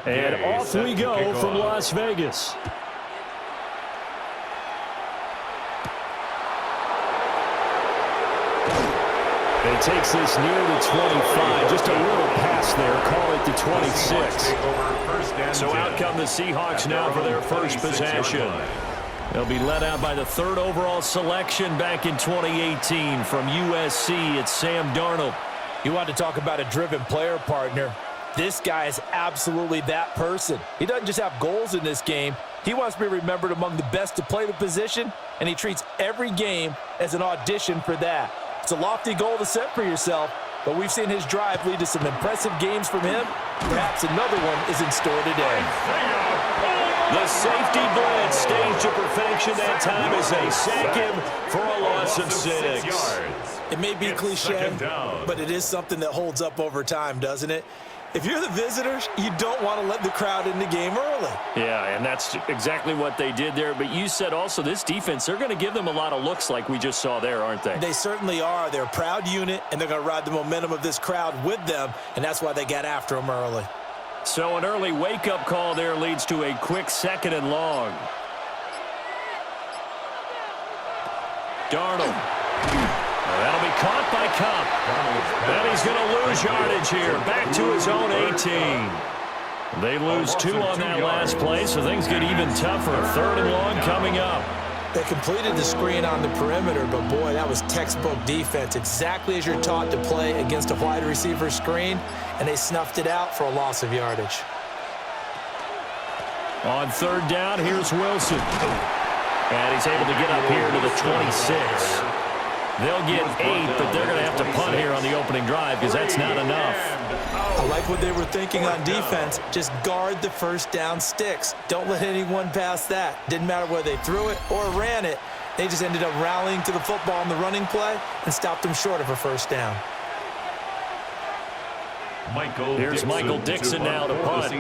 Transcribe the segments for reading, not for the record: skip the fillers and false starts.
And off we go from Las Vegas. It takes this near the 25. Just a little pass there. Call it the 26. So out come the Seahawks now for their first possession. They'll be led out by the third overall selection back in 2018 from USC. It's Sam Darnold. You want to talk about a driven player, partner. This guy is absolutely that person. He doesn't just have goals in this game. He wants to be remembered among the best to play the position, and he treats every game as an audition for that. It's a lofty goal to set for yourself, but we've seen his drive lead to some impressive games from him. Perhaps another one is in store today. The safety blitz staged to perfection that time as they sack him for a loss of 6. It may be cliche, but it is something that holds up over time, doesn't it? If you're the visitors, you don't want to let the crowd in the game early. Yeah, and that's exactly what they did there. But you said also this defense, they're going to give them a lot of looks like we just saw there, aren't they? They certainly are. They're a proud unit, and they're going to ride the momentum of this crowd with them, and that's why they got after them early. So an early wake-up call there leads to a quick 2nd and long. Darnold. That'll be caught by Cup. And he's going to lose yardage here. Back to his own 18. They lose 2 on that last play, so things get even tougher. 3rd and long coming up. They completed the screen on the perimeter, but boy, that was textbook defense. Exactly as you're taught to play against a wide receiver screen, and they snuffed it out for a loss of yardage. On 3rd down, here's Wilson. And he's able to get up here to the 26. They'll get 8, but they're going to have to punt here on the opening drive because that's not enough. I like what they were thinking on defense. Just guard the first down sticks. Don't let anyone pass that. Didn't matter whether they threw it or ran it. They just ended up rallying to the football on the running play and stopped them short of a first down. Here's Michael Dixon now to punt.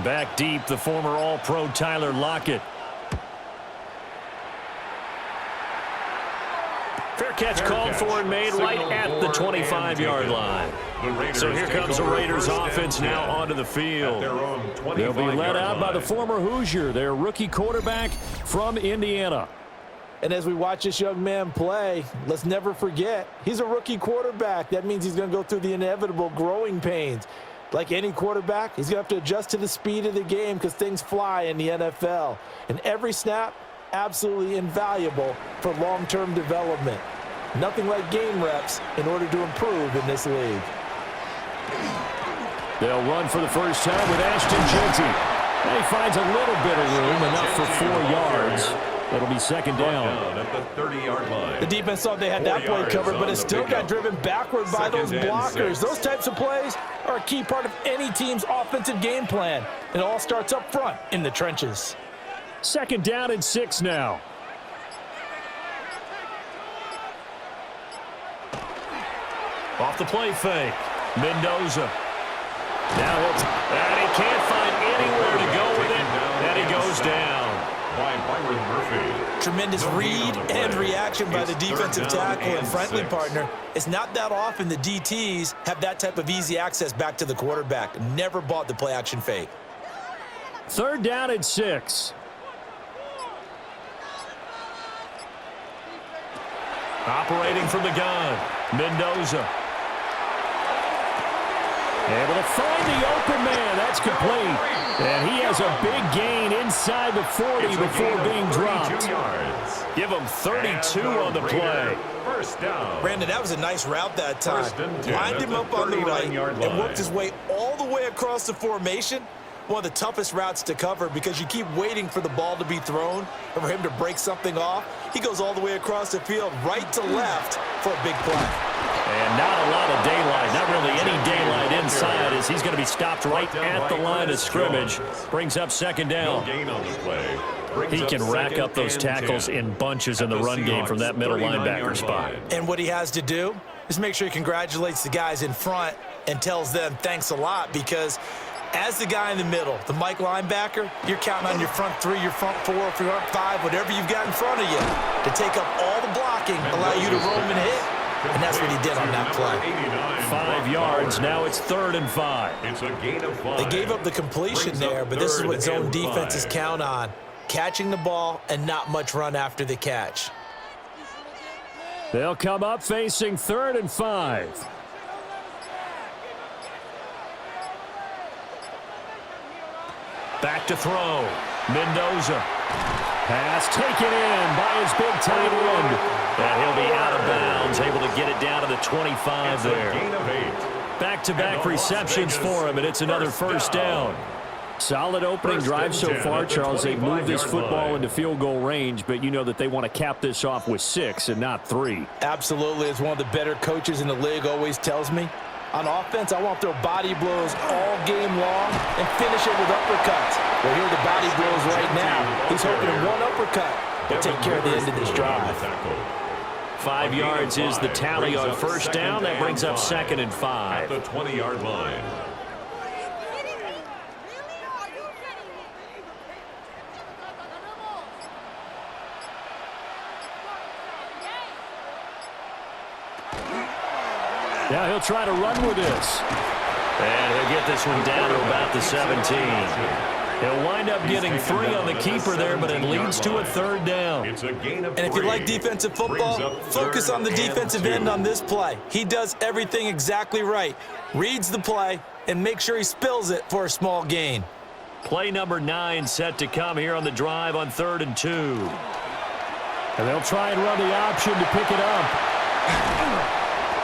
Back deep, the former All-Pro Tyler Lockett. Fair catch called for and made right at the 25-yard line. So here comes the Raiders offense now onto the field. They'll be led out by the former Hoosier, their rookie quarterback from Indiana. And as we watch this young man play, let's never forget, he's a rookie quarterback. That means he's going to go through the inevitable growing pains. Like any quarterback, he's going to have to adjust to the speed of the game because things fly in the NFL. And every snap, absolutely invaluable for long-term development. Nothing like game reps in order to improve in this league. They'll run for the first time with Ashton Jeanty. And he finds a little bit of room, enough for 4 yards. It'll be 2nd down. At the 30-yard line. The defense thought they had that play covered, but it still got driven backward by those blockers. Those types of plays are a key part of any team's offensive game plan. It all starts up front in the trenches. 2nd down and 6 now. Off the play fake. Mendoza. Now and he can't find anywhere to go with it. And he goes down. Tremendous read and reaction by the defensive tackle. And frankly, partner, it's not that often the DTs have that type of easy access back to the quarterback. Never bought the play action fake. 3rd down and 6. Operating from the gun, Mendoza. Able to find the open man. That's complete. And he has a big gain inside the 40 before being dropped. Give him 32 on the play. First down. Brandon, that was a nice route that time. Lined him up on the right and worked his way all the way across the formation. One of the toughest routes to cover because you keep waiting for the ball to be thrown and for him to break something off. He goes all the way across the field, right to left, for a big play. And not a lot of daylight, not really any daylight inside as he's going to be stopped right at the line of scrimmage. Brings up 2nd down. He can rack up those tackles in bunches in the run game from that middle linebacker spot. And what he has to do is make sure he congratulates the guys in front and tells them thanks a lot because as the guy in the middle, the Mike linebacker, you're counting on your front 3, your front 4, your front 5, whatever you've got in front of you to take up all the blocking, allow you to roam and hit. and that's what he did on that play. 5 yards. Now it's 3rd and 5. It's a gain of 5. They gave up the completion there, but this is what zone defenses count on. Catching the ball and not much run after the catch. They'll come up facing 3rd and 5. Back to throw. Mendoza. Pass taken in by his big tight end. And he'll be out of bounds, able to get it down to the 25 there. Back-to-back receptions for him, and it's another first down. Solid opening drive so far, Charles. They've moved this football into field goal range, but you know that they want to cap this off with 6 and not 3. Absolutely. As one of the better coaches in the league always tells me, on offense, I want to throw body blows all game long and finish it with uppercuts. Well, here are the body blows right now. He's hoping in one uppercut will take care of the end of this drive. 5 yards is the tally on first down. That brings up 2nd and 5. At the 20-yard line. Now he'll try to run with this. And he'll get this one down to about the 17. He'll wind up getting 3 on the keeper there, but it leads to a 3rd down. And if you like defensive football, focus on the defensive end on this play. He does everything exactly right. Reads the play and makes sure he spills it for a small gain. Play number 9 set to come here on the drive on 3rd and 2. And they'll try and run the option to pick it up.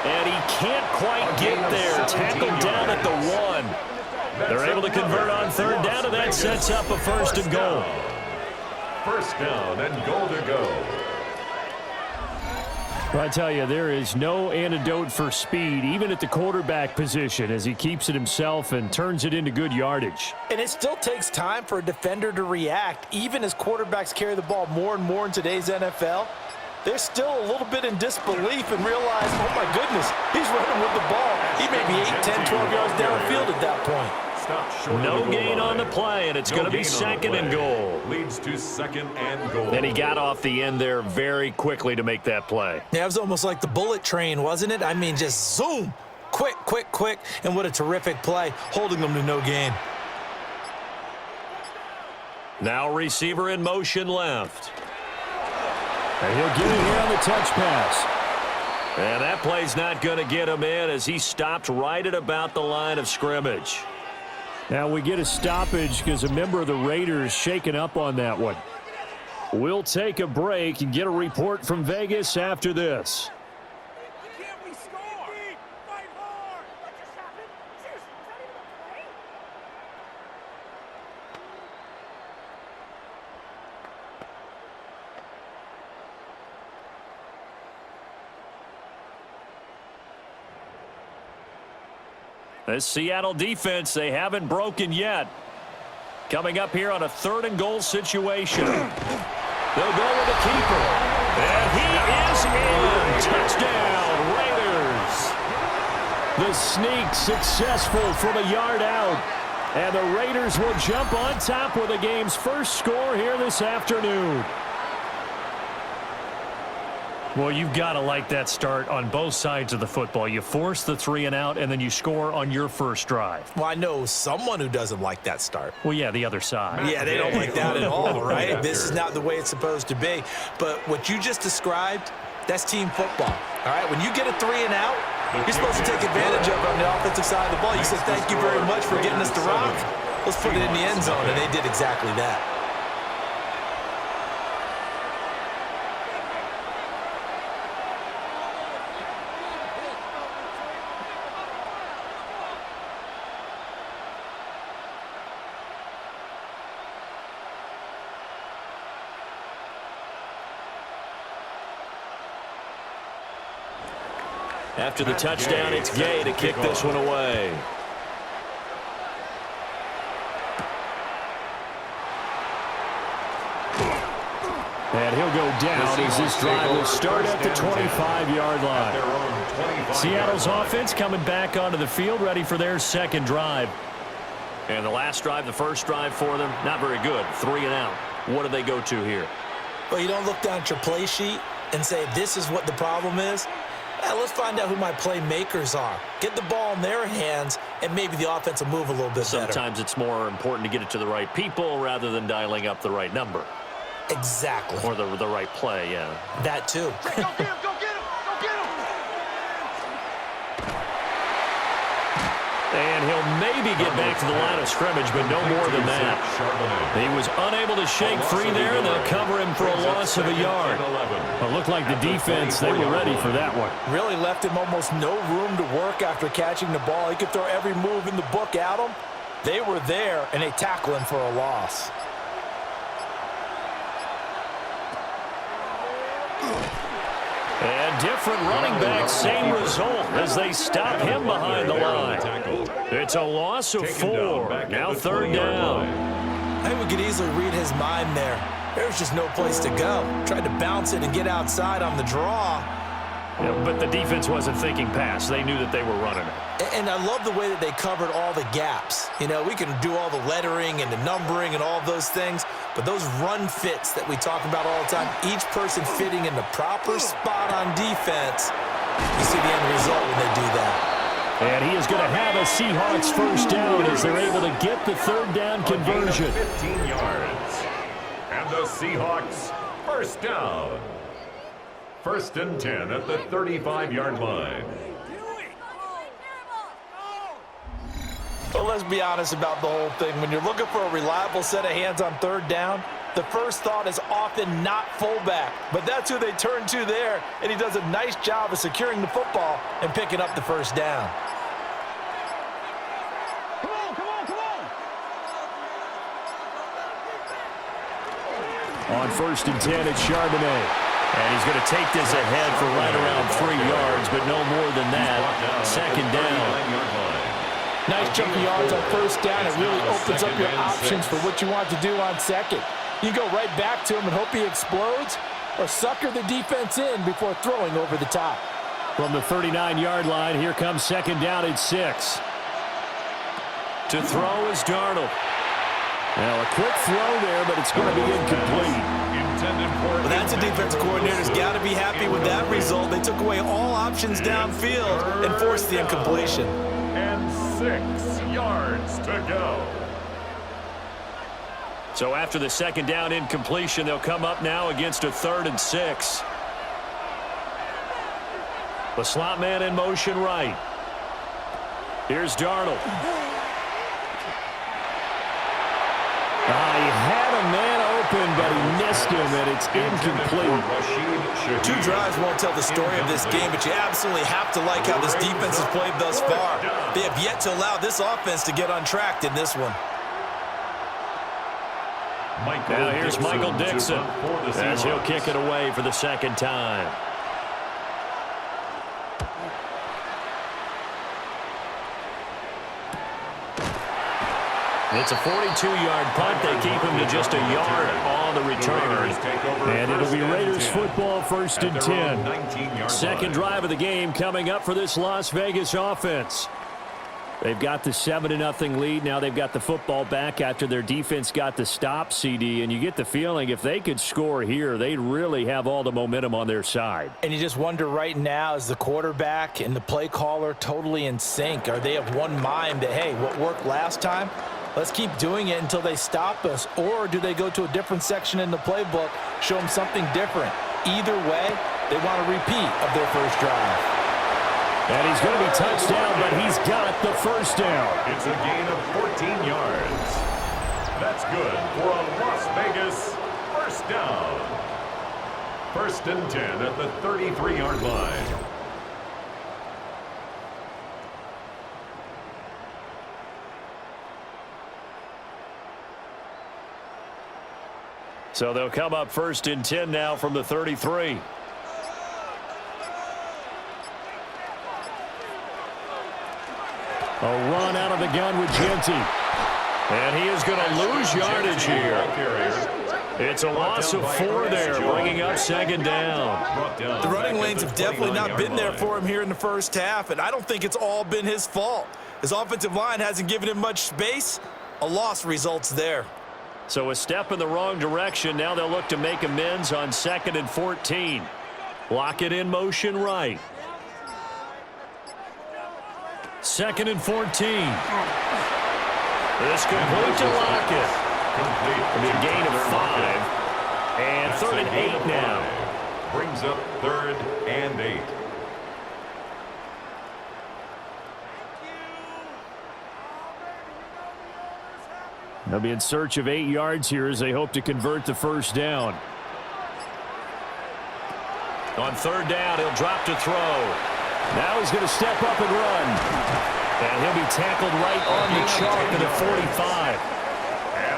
And he can't quite get there. Tackled down at the 1. They're able to convert on 3rd down, and that sets up a 1st and goal. 1st down and goal to go. Well, I tell you, there is no antidote for speed, even at the quarterback position, as he keeps it himself and turns it into good yardage. And it still takes time for a defender to react, even as quarterbacks carry the ball more and more in today's NFL. They're still a little bit in disbelief and realize, oh my goodness, he's running with the ball. He may be 8, 10, 12 yards downfield at that point. No gain on the play, and it's going to be 2nd and goal. Leads to 2nd and goal. And he got off the end there very quickly to make that play. Yeah, it was almost like the bullet train, wasn't it? I mean, just zoom, quick, quick, quick, and what a terrific play, holding them to no gain. Now receiver in motion left. And he'll get it here on the touch pass. And that play's not going to get him in as he stopped right at about the line of scrimmage. Now we get a stoppage because a member of the Raiders shaken up on that one. We'll take a break and get a report from Vegas after this. This Seattle defense, they haven't broken yet. Coming up here on a 3rd and goal situation. They'll go with the keeper. And he is in. Touchdown, Raiders. The sneak successful from a yard out. And the Raiders will jump on top with the game's first score here this afternoon. Well, you've got to like that start on both sides of the football. You force the 3 and out, and then you score on your first drive. Well, I know someone who doesn't like that start. Well, yeah, the other side. Yeah, they don't like that at all, right? This is not the way it's supposed to be. But what you just described, that's team football, all right? When you get a 3 and out, you're supposed to take advantage of it on the offensive side of the ball. You say, thank you very much for getting us the rock. Let's put it in the end zone, and they did exactly that. After the touchdown, it's Gay to kick this one away. And he'll go down as this drive will start at the 25-yard line. Seattle's offense coming back onto the field, ready for their 2nd drive. And the last drive, the first drive for them, not very good. 3 and out. What do they go to here? Well, you don't look down at your play sheet and say, this is what the problem is. Let's find out who my playmakers are. Get the ball in their hands, and maybe the offense will move a little bit better. Sometimes it's more important to get it to the right people rather than dialing up the right number. Exactly. Or the right play, yeah. That too. Go get him! Go get him! Go get him! And he'll maybe get back to the line of scrimmage, but no more than that. He was unable to shake free there, and they'll cover him for a loss of a yard. It looked like the defense, they were ready for that one. Really left him almost no room to work after catching the ball. He could throw every move in the book at him. They were there, and they tackle him for a loss. And different running back, same result as they stop him behind the line. It's a loss of 4. Now 3rd down. I think we could easily read his mind there. There's just no place to go. Tried to bounce it and get outside on the draw. Yeah, but the defense wasn't thinking pass. They knew that they were running it. And I love the way that they covered all the gaps. You know, we can do all the lettering and the numbering and all of those things, but those run fits that we talk about all the time, each person fitting in the proper spot on defense, you see the end result when they do that. And he is going to have a Seahawks first down as they're able to get the 3rd down conversion. 15 yards. And the Seahawks first down. 1st and 10 at the 35-yard line. Well, let's be honest about the whole thing. When you're looking for a reliable set of hands on 3rd down, the first thought is often not fullback. But that's who they turn to there, and he does a nice job of securing the football and picking up the first down. Come on, come on, come on! On 1st and 10, it's Charbonnet. And he's going to take this ahead for right around 3 yards, but no more than that. 2nd down. Nice chunk of yards on 1st down. It really opens up your options for what you want to do on 2nd. You go right back to him and hope he explodes, or sucker the defense in before throwing over the top. From the 39-yard line, here comes 2nd down at 6. To throw is Darnold. Now, a quick throw there, but it's going to be incomplete. Well, that's a defense coordinator's got to be happy with that result. They took away all options downfield and forced the incompletion. And 6 yards to go. So after the 2nd down incompletion, they'll come up now against a 3rd and 6. The slot man in motion right. Here's Darnold. He had a man open, but he missed him, and it's incomplete. 2 drives won't tell the story of this game, but you absolutely have to like how this defense has played thus far. They have yet to allow this offense to get untracked in this one. Now here's Michael Dixon as he'll kick it away for the 2nd time. It's a 42-yard punt. They keep him to just a yard on the return. And it'll be Raiders football 1st and 10. 2nd drive of the game coming up for this Las Vegas offense. They've got the 7-0 lead. Now they've got the football back after their defense got the stop, CD. And you get the feeling if they could score here, they'd really have all the momentum on their side. And you just wonder right now, is the quarterback and the play caller totally in sync? Are they of one mind that, hey, what worked last time? Let's keep doing it until they stop us. Or do they go to a different section in the playbook, show them something different? Either way, they want a repeat of their first drive. And he's going to be touched down, but he's got the first down. It's a gain of 14 yards. That's good for a Las Vegas first down. 1st and 10 at the 33-yard line. So they'll come up 1st and 10 now from the 33. A run out of the gun with Genty. And he is going to lose yardage here. It's a loss of 4 there, bringing up 2nd down. The running lanes have definitely not been there for him here in the first half, and I don't think it's all been his fault. His offensive line hasn't given him much space. A loss results there. So a step in the wrong direction. Now they'll look to make amends on 2nd and 14. Lock it in motion right. 2nd and 14. This complete to Lockett. It'll be a gain of 5. And 3rd and 8 now. Brings up 3rd and 8. They'll be in search of 8 yards here as they hope to convert the first down. On 3rd down, he'll drop to throw. Now he's going to step up and run. And he'll be tackled right on the chalk at the 45.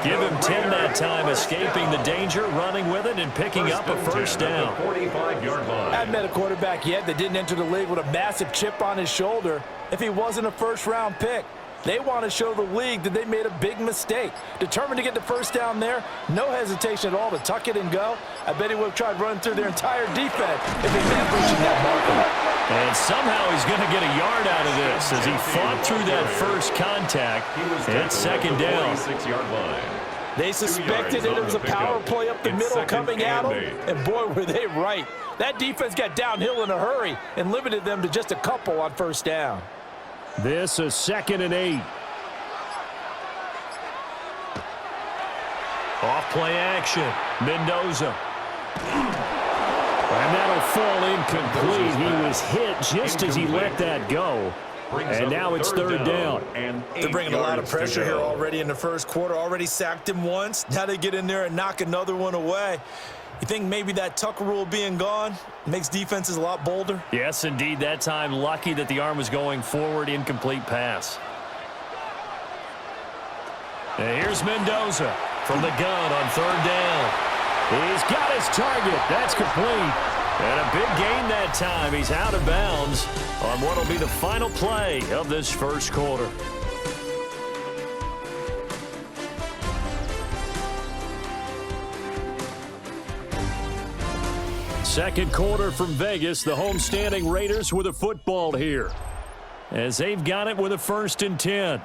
Give him 10 that time, escaping the danger, running with it, and picking up a first down. 45-yard line. I've met a quarterback yet that didn't enter the league with a massive chip on his shoulder if he wasn't a first-round pick. They want to show the league that they made a big mistake. Determined to get the first down there, no hesitation at all to tuck it and go. I bet he would have tried running through their entire defense if they met reaching that marker. And somehow he's going to get a yard out of this as he fought through that first contact. And 2nd down. 46-yard line. They suspected it was a power play up the middle coming at them, and boy, were they right. That defense got downhill in a hurry and limited them to just a couple on first down. This is 2nd and 8. Off play action. Mendoza. And that'll fall incomplete. He was hit just as he let that go. And now it's 3rd down. They're bringing a lot of pressure here already in the first quarter. Already sacked him once. Now they get in there and knock another one away. You think maybe that Tucker rule being gone makes defenses a lot bolder? Yes, indeed. That time, lucky that the arm was going forward. Incomplete pass. And here's Mendoza from the gun on 3rd down. He's got his target. That's complete. And a big gain that time. He's out of bounds on what will be the final play of this first quarter. Second quarter from Vegas. The homestanding Raiders with a football here as they've got it with a 1st and 10.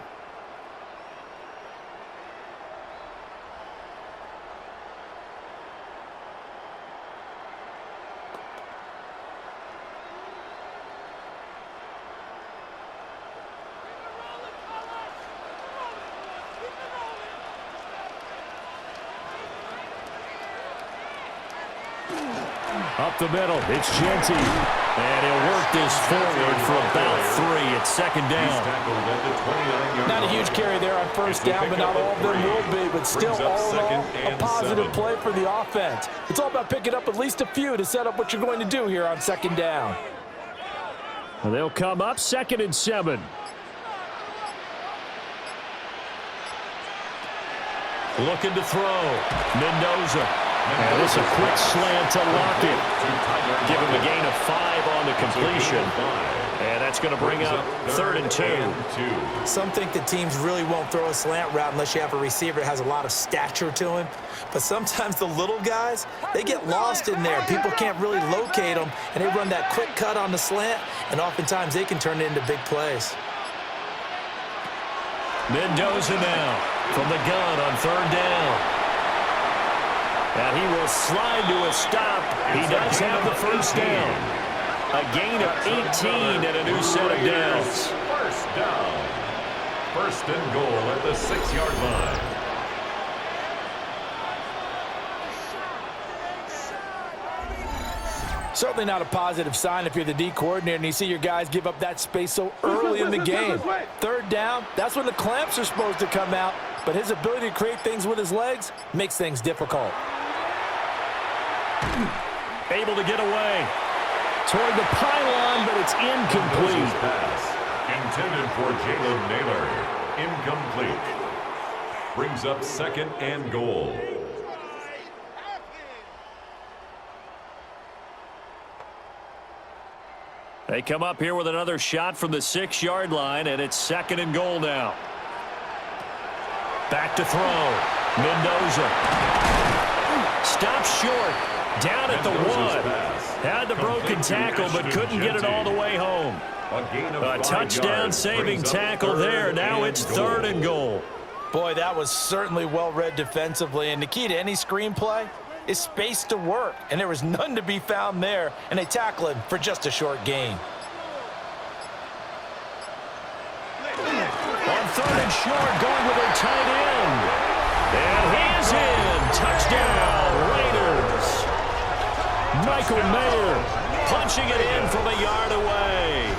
Up the middle, it's Genty. And he'll work this forward for about 3. It's 2nd down. Not a huge carry there on first down, but not all of them will be. But still, all in all, a positive play for the offense. It's all about picking up at least a few to set up what you're going to do here on 2nd down. Well, they'll come up 2nd and 7. Looking to throw. Mendoza. And this is a quick slant to Lockett. Give him a gain of 5 on the completion. And that's going to bring up 3rd and 2. Some think the teams really won't throw a slant route unless you have a receiver that has a lot of stature to him. But sometimes the little guys, they get lost in there. People can't really locate them, and they run that quick cut on the slant, and oftentimes they can turn it into big plays. Mendoza now from the gun on 3rd down. And he will slide to a stop. He does have the first down. A gain of 18 and a new set of downs. First down. 1st and goal at the 6-yard line. Certainly not a positive sign if you're the D coordinator and you see your guys give up that space so early in the game. 3rd down, that's when the clamps are supposed to come out, but his ability to create things with his legs makes things difficult. Able to get away toward the pylon, but it's incomplete. Pass intended for Jalen Naylor. Incomplete. Brings up 2nd and goal. They come up here with another shot from the 6-yard line, and it's 2nd and goal now. Back to throw. Mendoza. Stops short. Down at the 1. Had the broken tackle, but couldn't get it all the way home. A touchdown-saving tackle there. Now it's 3rd and goal. Boy, that was certainly well-read defensively. And the key to any screenplay is space to work. And there was none to be found there. And they tackle him for just a short gain. short, going with their tight end. And he is in. Touchdown, Raiders. Michael Mayer punching it in from a yard away.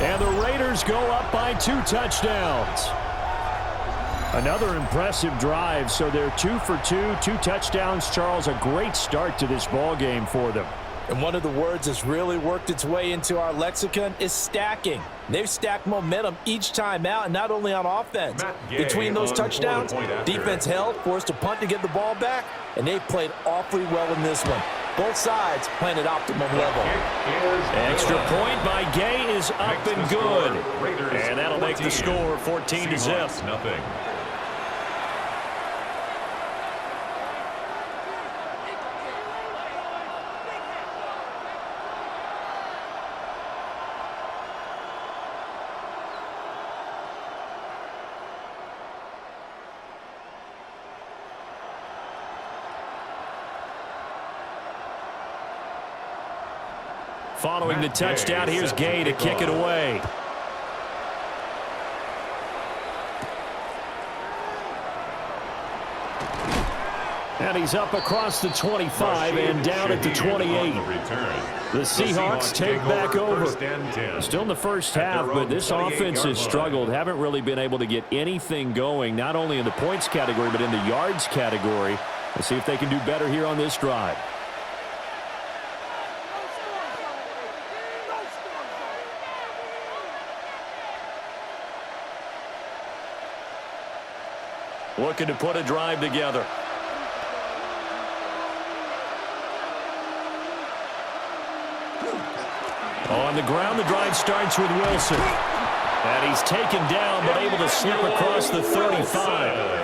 And the Raiders go up by 2 touchdowns. Another impressive drive, so they're 2 for 2, 2 touchdowns. Charles, a great start to this ball game for them. And one of the words that's really worked its way into our lexicon is stacking. They've stacked momentum each time out, and not only on offense. Between those touchdowns, defense held, forced a punt to get the ball back, and they played awfully well in this one. Both sides playing at optimum level. Extra point by Gay is up and good. And that'll make the score 14-0. Nothing. Following the touchdown, here's Gay to kick it away. And he's up across the 25 and down at the 28. The Seahawks take back over. Still in the first half, but this offense has struggled. Haven't really been able to get anything going, not only in the points category, but in the yards category. Let's see if they can do better here on this drive. Looking to put a drive together. On the ground, the drive starts with Wilson. And he's taken down, but able to slip across the 35.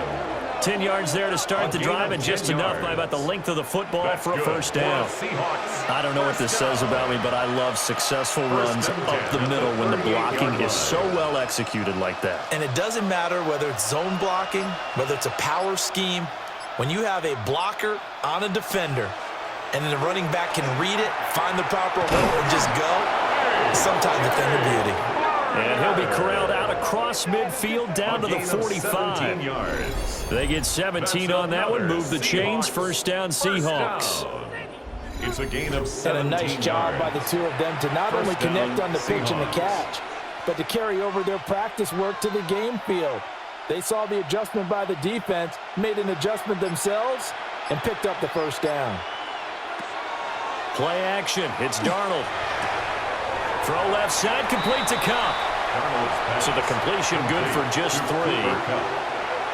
10 yards there to start the drive, and just enough by about the length of the football for a first down. I don't know what this says about me, but I love successful runs up the middle when the blocking is so well executed like that. And it doesn't matter whether it's zone blocking, whether it's a power scheme. When you have a blocker on a defender, and then the running back can read it, find the proper hole, and just go, sometimes defender beauty. And he'll be corralled out across midfield down to the 45. They get 17 on that one. Move the chains. First down, Seahawks. It's a gain of 17 and a nice job by the two of them to not only connect on the pitch and the catch, but to carry over their practice work to the game field. They saw the adjustment by the defense, made an adjustment themselves, and picked up the first down. Play action. It's Darnold. Throw left side, complete to Cup. So the completion good for just 3.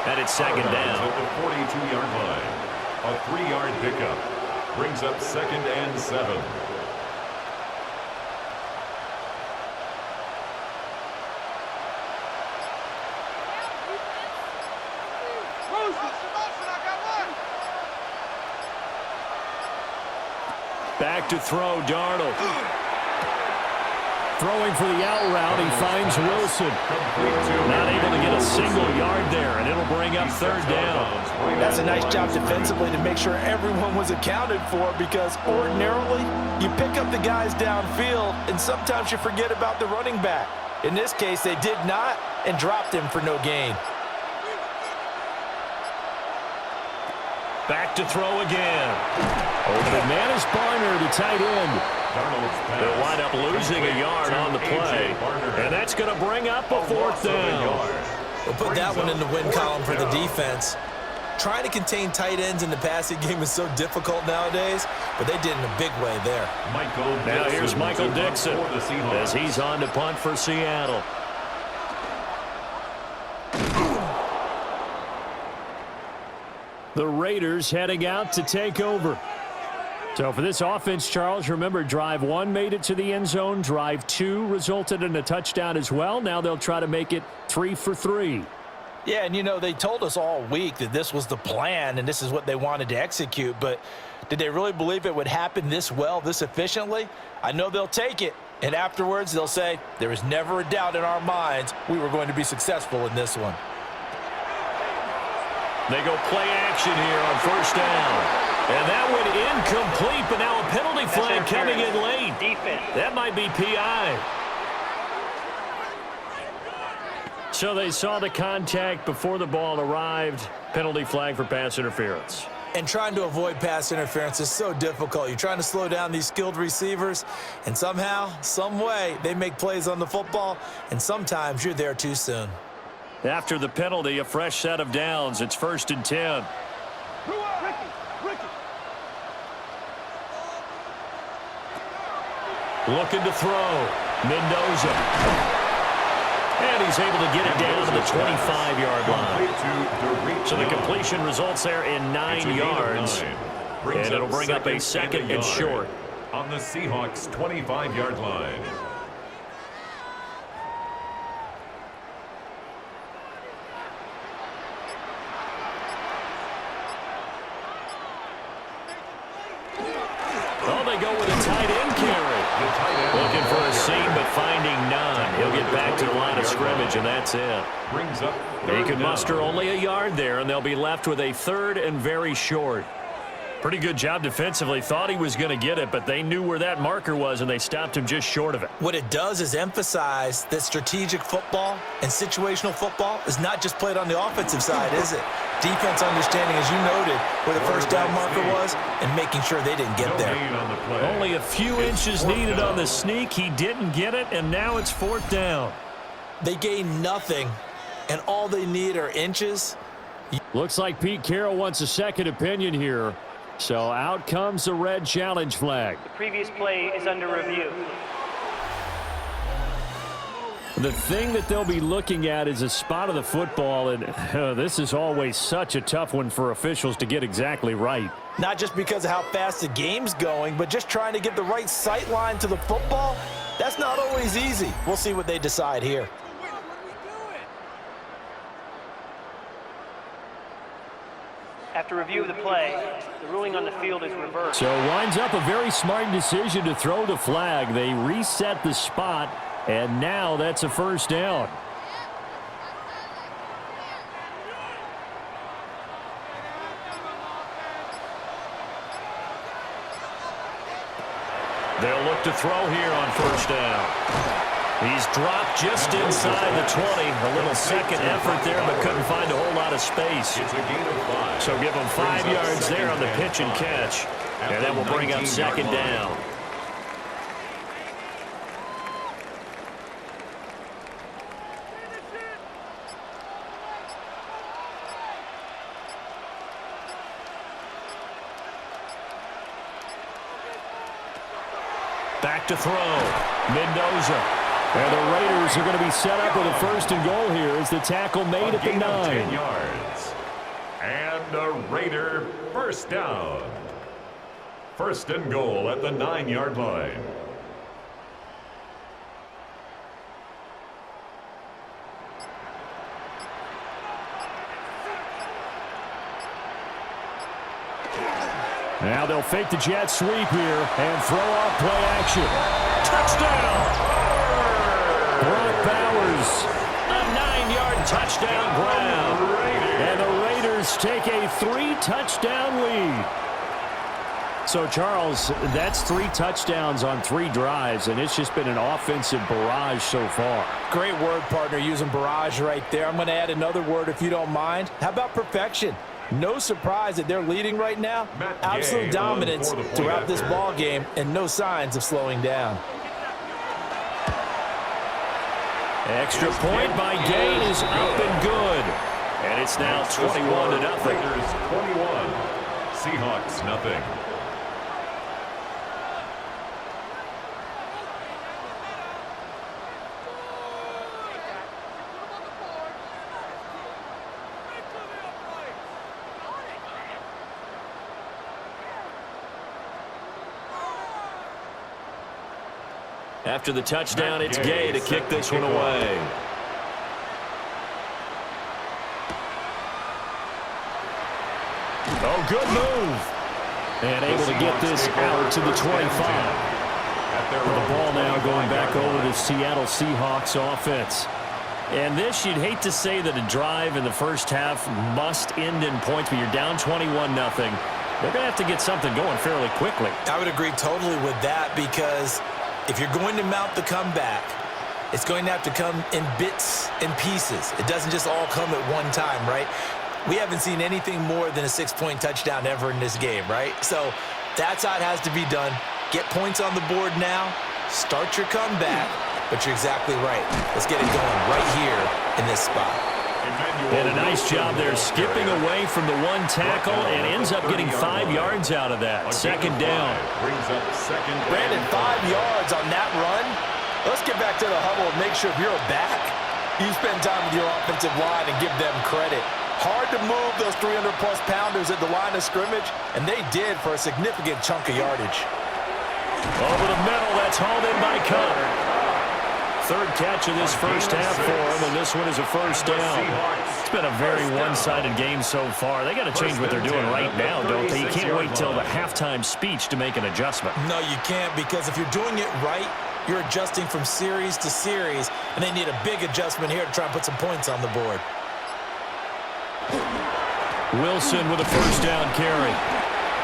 And it's second down. At the 42-yard line. A 3-yard pickup brings up 2nd and 7. Back to throw, Darnold. Throwing for the out route, he finds Wilson. Not able to get a single yard there, and it'll bring up 3rd down. That's a nice job defensively to make sure everyone was accounted for, because ordinarily you pick up the guys downfield, and sometimes you forget about the running back. In this case, they did not, and dropped him for no gain. Back to throw again. Over the man is Barner, the tight end. They'll wind up losing a yard on the play. And that's going to bring up a 4th down. We'll put that one in the win column for the defense. Trying to contain tight ends in the passing game is so difficult nowadays, but they did in a big way there. Now here's Michael Dixon as he's on to punt for Seattle. The Raiders heading out to take over. So for this offense, Charles, remember, drive 1 made it to the end zone. Drive 2 resulted in a touchdown as well. Now they'll try to make it 3 for 3. Yeah, and you know, they told us all week that this was the plan and this is what they wanted to execute, but did they really believe it would happen this well, this efficiently? I know they'll take it, and afterwards they'll say, there was never a doubt in our minds we were going to be successful in this one. They go play action here on 1st down. And that went incomplete, but now a penalty flag coming in late. That might be PI. So they saw the contact before the ball arrived. Penalty flag for pass interference. And trying to avoid pass interference is so difficult. You're trying to slow down these skilled receivers, and somehow, some way, they make plays on the football, and sometimes you're there too soon. After the penalty, a fresh set of downs. It's 1st and 10. Looking to throw. Mendoza. And he's able to get it down to the 25-yard line. So the completion results there in 9 yards. And it'll bring up a 2nd and short. On the Seahawks' 25-yard line. Oh, they go with a tight end carry. Looking for a seam, but finding none. He'll get back to the line of scrimmage, and that's it. He could muster only a yard there, and they'll be left with a 3rd and very short. Pretty good job defensively. Thought he was going to get it, but they knew where that marker was, and they stopped him just short of it. What it does is emphasize that strategic football and situational football is not just played on the offensive side, is it? Defense understanding, as you noted, where the first down marker was and making sure they didn't get there. Only a few inches needed on the sneak. He didn't get it, and now it's 4th down. They gain nothing, and all they need are inches. Looks like Pete Carroll wants a second opinion here. So out comes the red challenge flag. The previous play is under review. The thing that they'll be looking at is a spot of the football, and this is always such a tough one for officials to get exactly right. Not just because of how fast the game's going, but just trying to get the right sight line to the football. That's not always easy. We'll see what they decide here. After review of the play, the ruling on the field is reversed. So winds up a very smart decision to throw the flag. They reset the spot, and now that's a 1st down. They'll look to throw here on 1st down. He's dropped just inside the 20. A little second effort there, but couldn't find a whole lot of space. So give him 5 yards there on the pitch and catch. And that will bring up 2nd down. Back to throw. Mendoza. And the Raiders are going to be set up with a 1st and goal here as the tackle made at the 9. 10 yards. And a Raider 1st down. 1st and goal at the 9-yard line. Now they'll fake the jet sweep here and throw off play action. Touchdown! Brock Bowers, a 9-yard touchdown grab. And the Raiders take a 3-touchdown lead. So, Charles, that's 3 touchdowns on 3 drives, and it's just been an offensive barrage so far. Great word, partner, using barrage right there. I'm going to add another word if you don't mind. How about perfection? No surprise that they're leading right now. Absolute dominance throughout this ball game and no signs of slowing down. Extra point by Gain is up and good. And it's now 21-0. Raiders 21, Seahawks nothing. After the touchdown, it's Gay to kick this one away. Oh, good move. And able to get this out to the 25. The ball now going back over to Seattle Seahawks offense. And this, you'd hate to say that a drive in the first half must end in points, but you're down 21-0. They're going to have to get something going fairly quickly. I would agree totally with that, because if you're going to mount the comeback, it's going to have to come in bits and pieces. It doesn't just all come at one time, right? We haven't seen anything more than a 6-point touchdown ever in this game, right? So that's how it has to be done. Get points on the board now. Start your comeback. But you're exactly right. Let's get it going right here in this spot. And a nice job there skipping away from the one tackle and ends up getting 5 yards out of that. Second down. Brandon, 5 yards on that run. Let's get back to the huddle and make sure if you're a back, you spend time with your offensive line and give them credit. Hard to move those 300-plus pounders at the line of scrimmage, and they did for a significant chunk of yardage. Over the middle, that's hauled in by Cup. Third catch of this first half for him, and this one is a first down. It's been a very one-sided game so far. They got to change what they're doing right now, don't they? You can't wait till the halftime speech to make an adjustment. No, you can't, because if you're doing it right, you're adjusting from series to series, and they need a big adjustment here to try and put some points on the board. Wilson with a first down carry.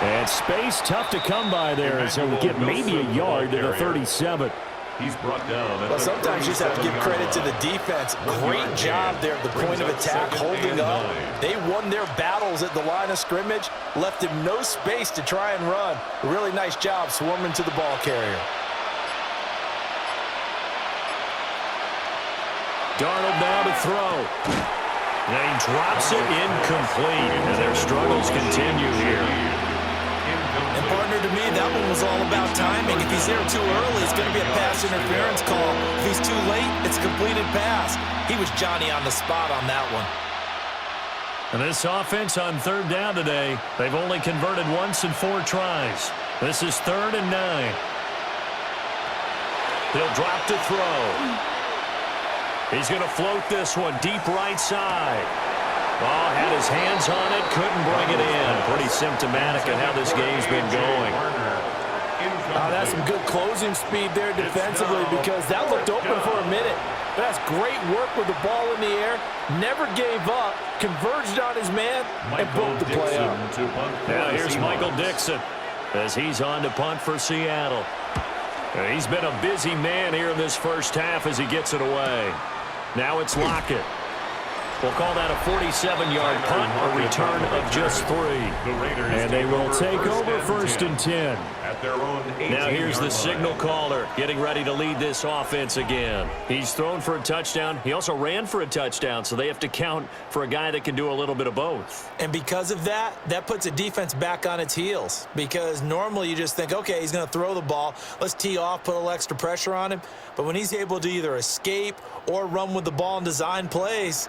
And space tough to come by there as he'll get maybe a yard to the 37. He's brought down. Well, sometimes you just have to give credit to the defense. Great job there at the point of attack, holding up. They won their battles at the line of scrimmage, left him no space to try and run. A really nice job swarming to the ball carrier. Darnold now to throw. And he drops it incomplete. And their struggles continue here. And, partner, to me, that one was all about timing. If he's there too early, it's going to be a pass interference call. If he's too late, it's a completed pass. He was Johnny on the spot on that one. And this offense on third down today, they've only converted once in 4 tries. This is 3rd and 9. He'll drop to throw. He's going to float this one deep right side. Oh, had his hands on it, couldn't bring it in. Pretty symptomatic of how this game's been going. That's some good closing speed there defensively, because that looked open for a minute. But that's great work with the ball in the air. Never gave up, converged on his man, and broke the play up. Now here's Michael Dixon as he's on to punt for Seattle. He's been a busy man here in this first half as he gets it away. Now it's Lockett. We'll call that a 47-yard punt, a return of just 3. And they will take over 1st and 10. Now here's the signal caller getting ready to lead this offense again. He's thrown for a touchdown. He also ran for a touchdown, so they have to count for a guy that can do a little bit of both. And because of that, that puts a defense back on its heels, because normally you just think, okay, he's going to throw the ball. Let's tee off, put a little extra pressure on him. But when he's able to either escape or run with the ball and design plays,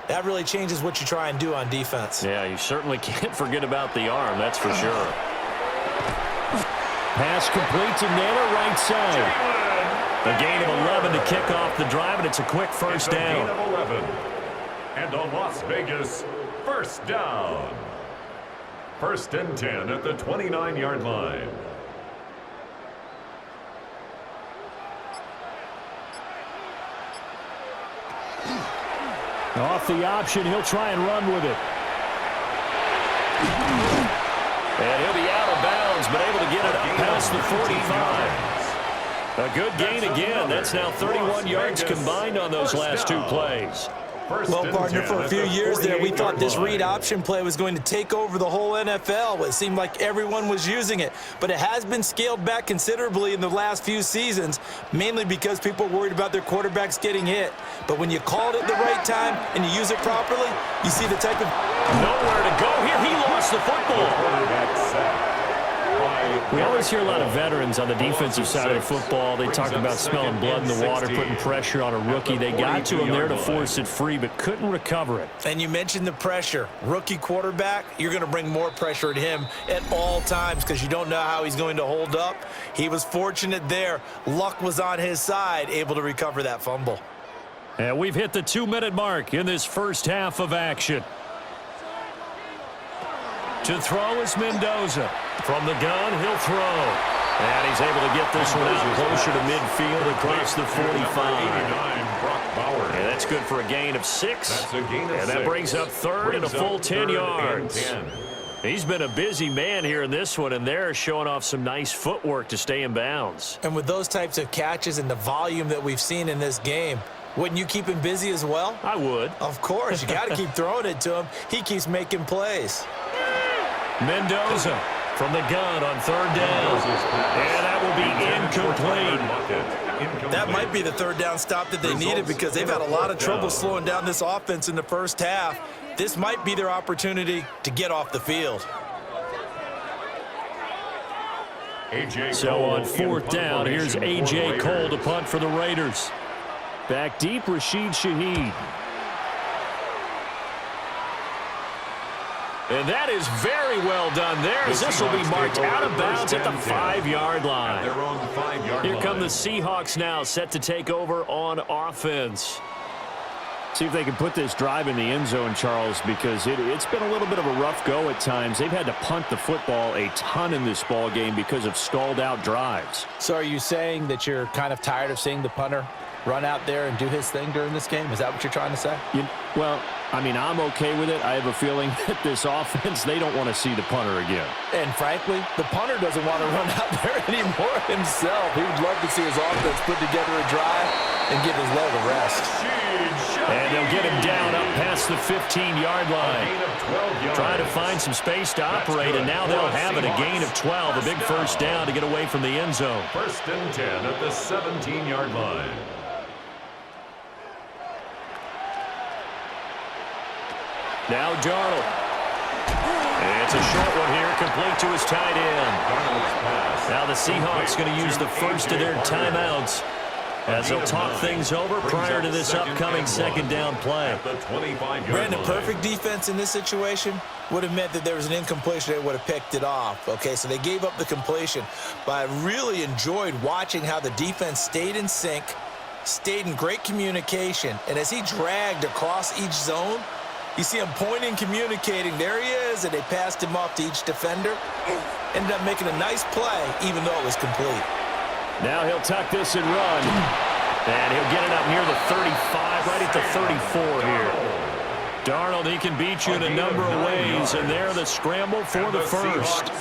that really changes what you try and do on defense. Yeah, you certainly can't forget about the arm, that's for sure. Pass complete to Naylor, right side. A gain of 11 to kick off the drive, and it's a quick first down. Gain of 11. And a Las Vegas first down. 1st and 10 at the 29-yard line. Off the option, he'll try and run with it. And he'll be out of bounds, but able to get it up past the 45. A good gain again. That's now 31 yards combined on those last 2 plays. Well, partner, for a few years there, we thought this read option play was going to take over the whole NFL. It seemed like everyone was using it. But it has been scaled back considerably in the last few seasons, mainly because people are worried about their quarterbacks getting hit. But when you call it at the right time and you use it properly, you see the type of... Nowhere to go here. He lost the football. We always hear a lot of veterans on the defensive side of the football. They talk about smelling blood in the water, putting pressure on a rookie. They got to him there to force it free, but couldn't recover it. And you mentioned the pressure. Rookie quarterback, you're going to bring more pressure at him at all times because you don't know how he's going to hold up. He was fortunate there. Luck was on his side, able to recover that fumble. And we've hit the 2-minute mark in this first half of action. To throw is Mendoza. From the gun, he'll throw. And he's able to get this one out closer to midfield across the 45. And that's good for a gain of 6. And that brings up 3rd and a full 10 yards. He's been a busy man here in this one, and they're showing off some nice footwork to stay in bounds. And with those types of catches and the volume that we've seen in this game, wouldn't you keep him busy as well? I would. Of course. You got to keep throwing it to him. He keeps making plays. Mendoza from the gun on third down. And that will be incomplete. That might be the third down stop that they needed because they've had a lot of trouble slowing down this offense in the first half. This might be their opportunity to get off the field. So on fourth down, here's A.J. Cole to punt for the Raiders. Back deep, Rashid Shaheed. And that is very well done there, as this will be marked out of bounds at the 5-yard line. Here come the Seahawks now, set to take over on offense. See if they can put this drive in the end zone, Charles, because it's been a little bit of a rough go at times. They've had to punt the football a ton in this ball game because of stalled out drives. So are you saying that you're kind of tired of seeing the punter run out there and do his thing during this game? Is that what you're trying to say? Well, I mean, I'm okay with it. I have a feeling that this offense, they don't want to see the punter again. And frankly, the punter doesn't want to run out there anymore himself. He would love to see his offense put together a drive and give his leg a rest. And they'll get him down up past the 15-yard line. Trying to find some space to operate, and now they'll have it, a gain of 12, a big first down to get away from the end zone. First and 10 at the 17-yard line. Now Darnold. It's a short one here, complete to his tight end. Now the Seahawks going to use the first of their timeouts as they'll talk things over prior to this upcoming second down play. Brandon, perfect defense in this situation would have meant that there was an incompletion. They would have picked it off. Okay, so they gave up the completion. But I really enjoyed watching how the defense stayed in sync, stayed in great communication. And as he dragged across each zone, you see him pointing, communicating. There he is, and they passed him off to each defender. Ended up making a nice play, even though it was complete. Now he'll tuck this and run. And he'll get it up near the 35, right at the 34 here. Darnold, he can beat you in a number of ways, and there the scramble for the first.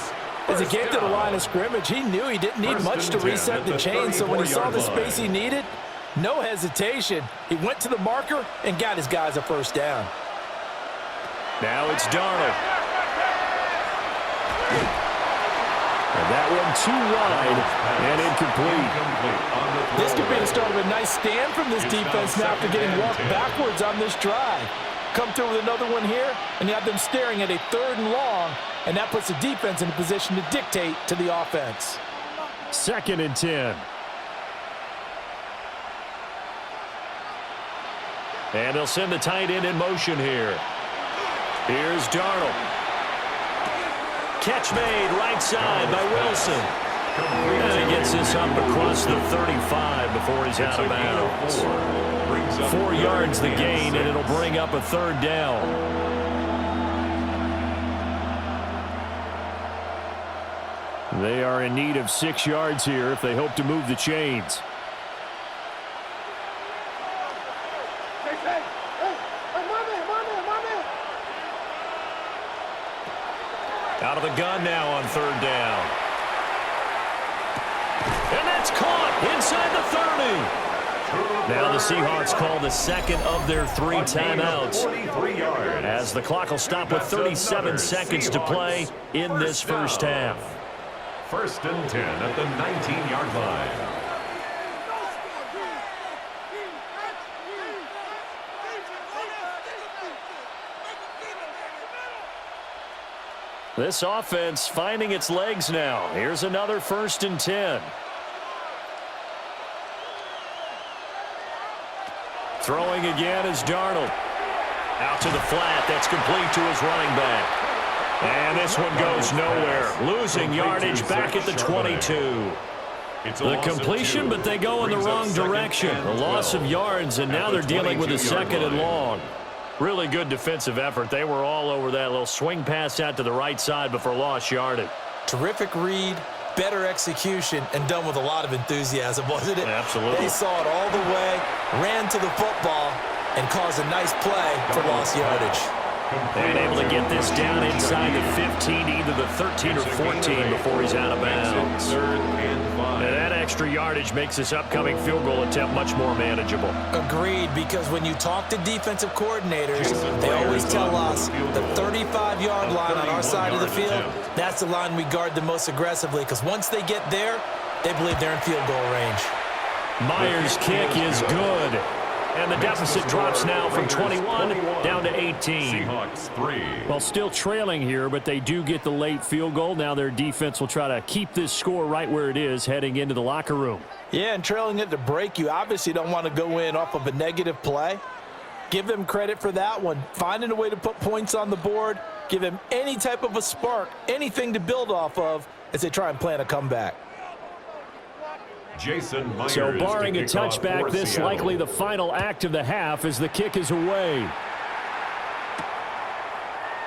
As he came to the line of scrimmage, he knew he didn't need much to reset the chain, so when he saw the space he needed, no hesitation. He went to the marker and got his guys a first down. Now it's Darnold. And that one too wide and incomplete. This could be the start of a nice stand from this defense now after getting walked backwards on this drive. Come through with another one here, and you have them staring at a 3rd and long, and that puts the defense in a position to dictate to the offense. 2nd and 10. And they'll send the tight end in motion here. Here's Darnold. Catch made right side by Wilson. And he gets this up across the 35 before he's out of bounds. 4 yards the gain, and it'll bring up a 3rd down. They are in need of 6 yards here if they hope to move the chains. Out of the gun now on 3rd down. And that's caught inside the 30. Now the Seahawks call the second of their 3 timeouts, as the clock will stop with 37 seconds to play in this first half. 1st and 10 at the 19-yard line. This offense finding its legs now. Here's another 1st and 10. Throwing again is Darnold. Out to the flat. That's complete to his running back. And this one goes nowhere. Losing yardage back at the 22. The completion, but they go in the wrong direction. A loss of yards, and now they're dealing with a 2nd and long. Really good defensive effort. They were all over that little swing pass out to the right side before lost yardage. Terrific read, better execution, and done with a lot of enthusiasm, wasn't it? Absolutely. They saw it all the way, ran to the football, and caused a nice play for lost yardage. And able to get this down inside the 15 to either the 13 or 14 before he's out of bounds. And that extra yardage makes this upcoming field goal attempt much more manageable. Agreed, because when you talk to defensive coordinators, they always tell us the 35-yard line on our side of the field, that's the line we guard the most aggressively, because once they get there, they believe they're in field goal range. Myers' kick is good. And the deficit drops now from 21 down to 18. Seahawks 3. Well, still trailing here, but they do get the late field goal. Now their defense will try to keep this score right where it is heading into the locker room. Yeah, and trailing it to break, you obviously don't want to go in off of a negative play. Give them credit for that one. Finding a way to put points on the board, give them any type of a spark, anything to build off of as they try and plan a comeback. Jason Myers So barring a to kick off touchback, for this Seattle. likely the final act of the half as the kick is away.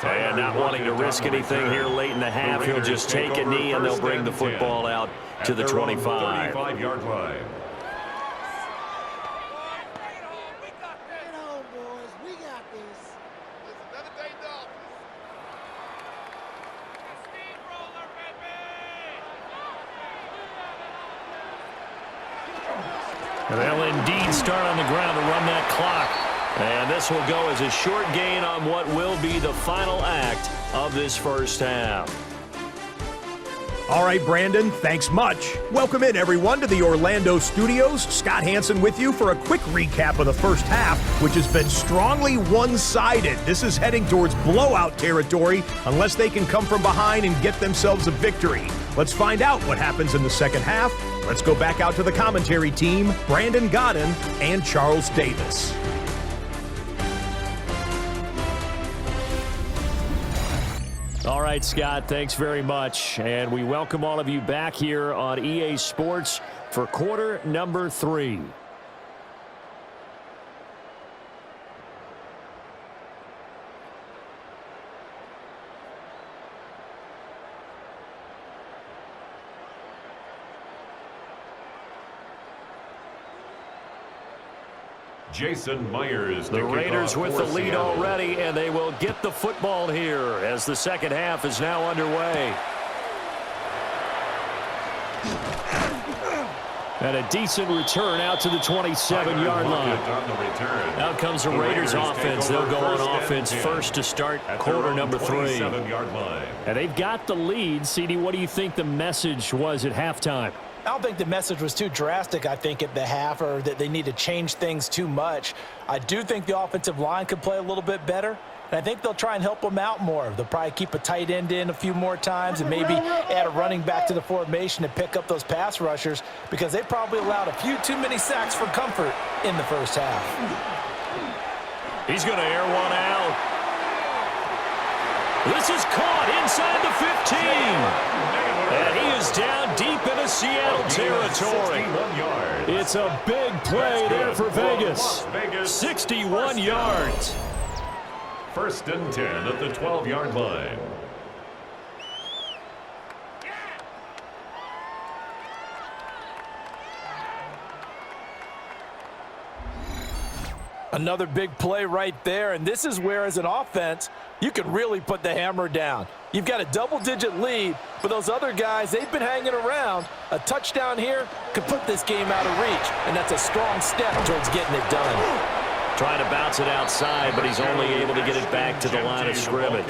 And not wanting to risk anything here late in the half, he'll just take a knee and they'll bring the football out to the 25. 35-yard line. And they'll indeed start on the ground to run that clock. And this will go as a short gain on what will be the final act of this first half. All right, Brandon, thanks much. Welcome in, everyone, to the Orlando studios. Scott Hansen with you for a quick recap of the first half, which has been strongly one-sided. This is heading towards blowout territory unless they can come from behind and get themselves a victory. Let's find out what happens in the second half. Let's go back out to the commentary team, Brandon Godden and Charles Davis. All right, Scott, thanks very much. And we welcome all of you back here on EA Sports for quarter number 3. Jason Myers. The Raiders with the lead already, and they will get the football here as the second half is now underway. And a decent return out to the 27-yard line. Out comes the Raiders offense. They'll go on offense first to start quarter number 3. And they've got the lead. CD, what do you think the message was at halftime? I don't think the message was too drastic, I think, at the half, or that they need to change things too much. I do think the offensive line could play a little bit better, and I think they'll try and help them out more. They'll probably keep a tight end in a few more times and maybe add a running back to the formation to pick up those pass rushers, because they probably allowed a few too many sacks for comfort in the first half. He's going to air one out. This is caught inside the 15. And he is down deep into Seattle territory. It's a big play there for Vegas. 61 yards. First and 10 at the 12-yard line. Another big play right there, and this is where, as an offense, you can really put the hammer down. You've got a double-digit lead, but those other guys, they've been hanging around. A touchdown here could put this game out of reach, and that's a strong step towards getting it done. Trying to bounce it outside, but he's only able to get it back to the line of scrimmage.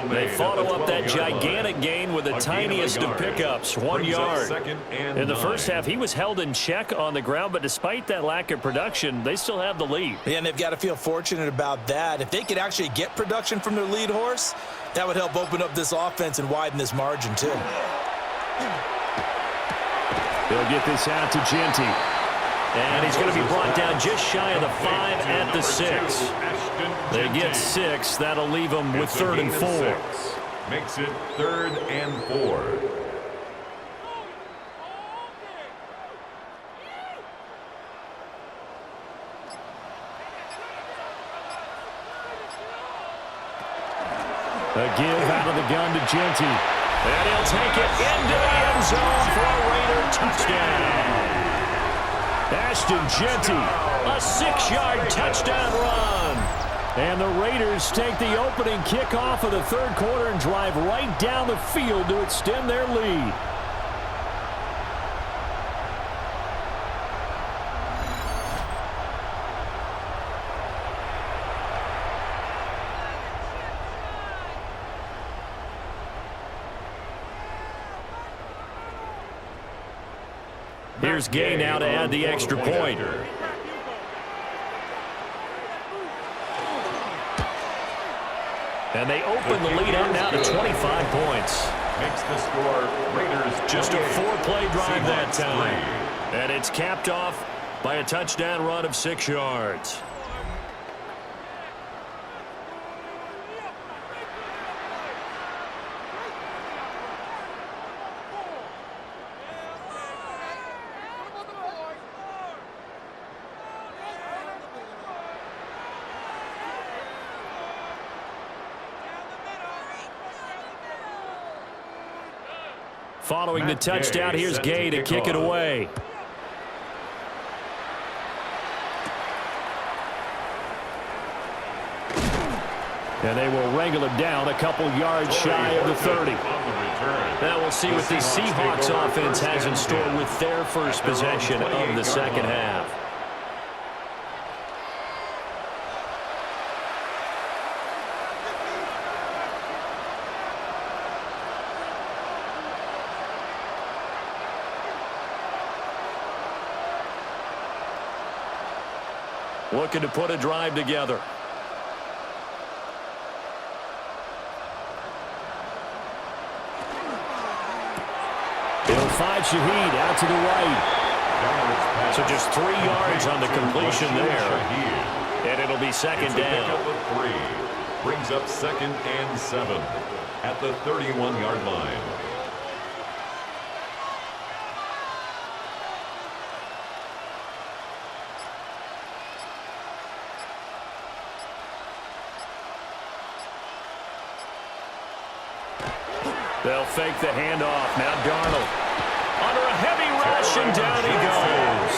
They follow up that gigantic gain with the tiniest of pickups, 1 yard. In the first half, he was held in check on the ground, but despite that lack of production, they still have the lead. Yeah, and they've got to feel fortunate about that. If they could actually get production from their lead horse, that would help open up this offense and widen this margin, too. They'll get this out to Genty. And he's going to be brought down just shy of the 5 at the 6. They get 6. That'll leave them with 3rd and 4. Makes it 3rd and 4. A give out of the gun to Genty. And he'll take it into the end zone for a Raider touchdown. Ashton Genty, a 6-yard touchdown run. And the Raiders take the opening kickoff of the third quarter and drive right down the field to extend their lead. Here's Gay now to add the extra point. And they open the lead up now to 25 points. Makes the score Raiders just a 4-play drive that time. And it's capped off by a touchdown run of 6 yards. Following the touchdown, here's Gay to kick it away. And they will wrangle him down a couple yards shy of the 30. Now we'll see what the Seahawks offense has in store with their first possession of the second half. Looking to put a drive together. He'll find Shaheed out to the right. So just 3 yards on the completion there. And it'll be second down. Brings up 2nd and 7 at the 31-yard line. They'll fake the handoff. Now Darnold. Under a heavy rush, and down he goes.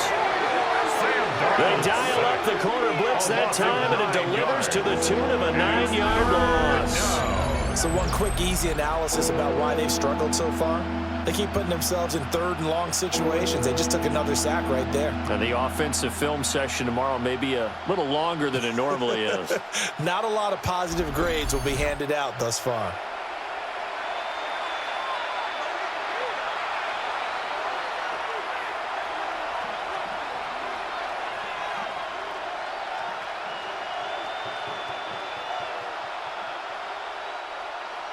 They dial up the corner blitz that time, and it delivers to the tune of a 9-yard loss. So one quick, easy analysis about why they've struggled so far. They keep putting themselves in 3rd and long situations. They just took another sack right there. And the offensive film session tomorrow may be a little longer than it normally is. Not a lot of positive grades will be handed out thus far.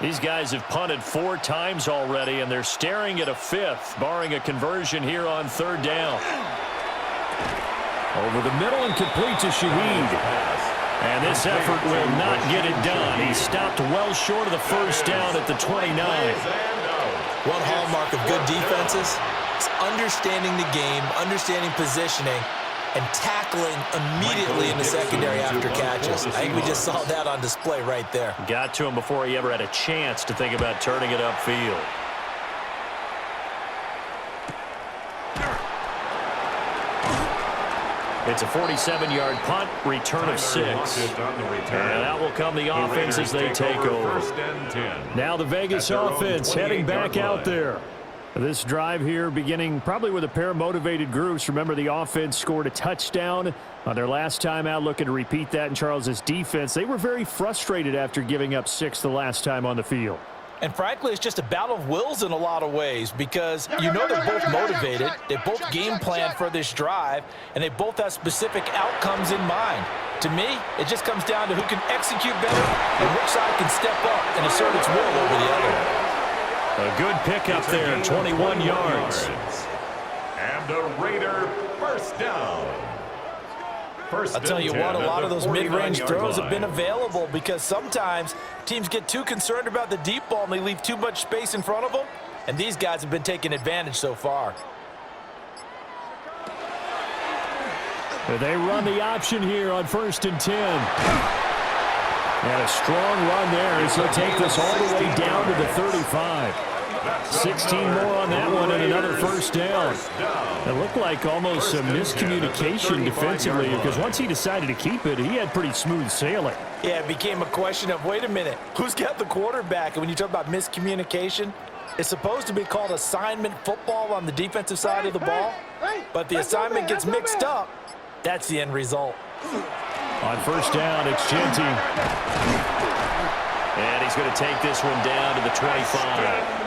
These guys have punted 4 times already, and they're staring at a 5th, barring a conversion here on 3rd down. Over the middle and complete to Shaheed. And this effort will not get it done. He stopped well short of the first down at the 29. One hallmark of good defenses is understanding the game, understanding positioning, and tackling immediately in the secondary after catches. I think we just saw that on display right there. Got to him before he ever had a chance to think about turning it upfield. It's a 47-yard punt, return of 6. And that will come the offense as they take over. Now the Vegas offense heading back out there. This drive here beginning probably with a pair of motivated groups. Remember, the offense scored a touchdown on their last time out, looking to repeat that in Charles's defense. They were very frustrated after giving up 6 the last time on the field. And frankly, it's just a battle of wills in a lot of ways because you know they're both motivated, they both game plan for this drive, and they both have specific outcomes in mind. To me, it just comes down to who can execute better and which side can step up and assert its will over the other. A good pickup there, 21 yards. And a Raider first down. I'll tell you what, a lot of those mid-range throws have been available because sometimes teams get too concerned about the deep ball and they leave too much space in front of them, and these guys have been taking advantage so far. They run the option here on 1st and 10. And a strong run there as he'll take this all the way down to the 35. 16 more on that one and another first down. It looked like almost some miscommunication defensively because once he decided to keep it, he had pretty smooth sailing. Yeah, it became a question of, wait a minute, who's got the quarterback? And when you talk about miscommunication, it's supposed to be called assignment football on the defensive side of the ball, but the assignment gets mixed up. That's the end result. On first down, it's Genty. And he's going to take this one down to the 25.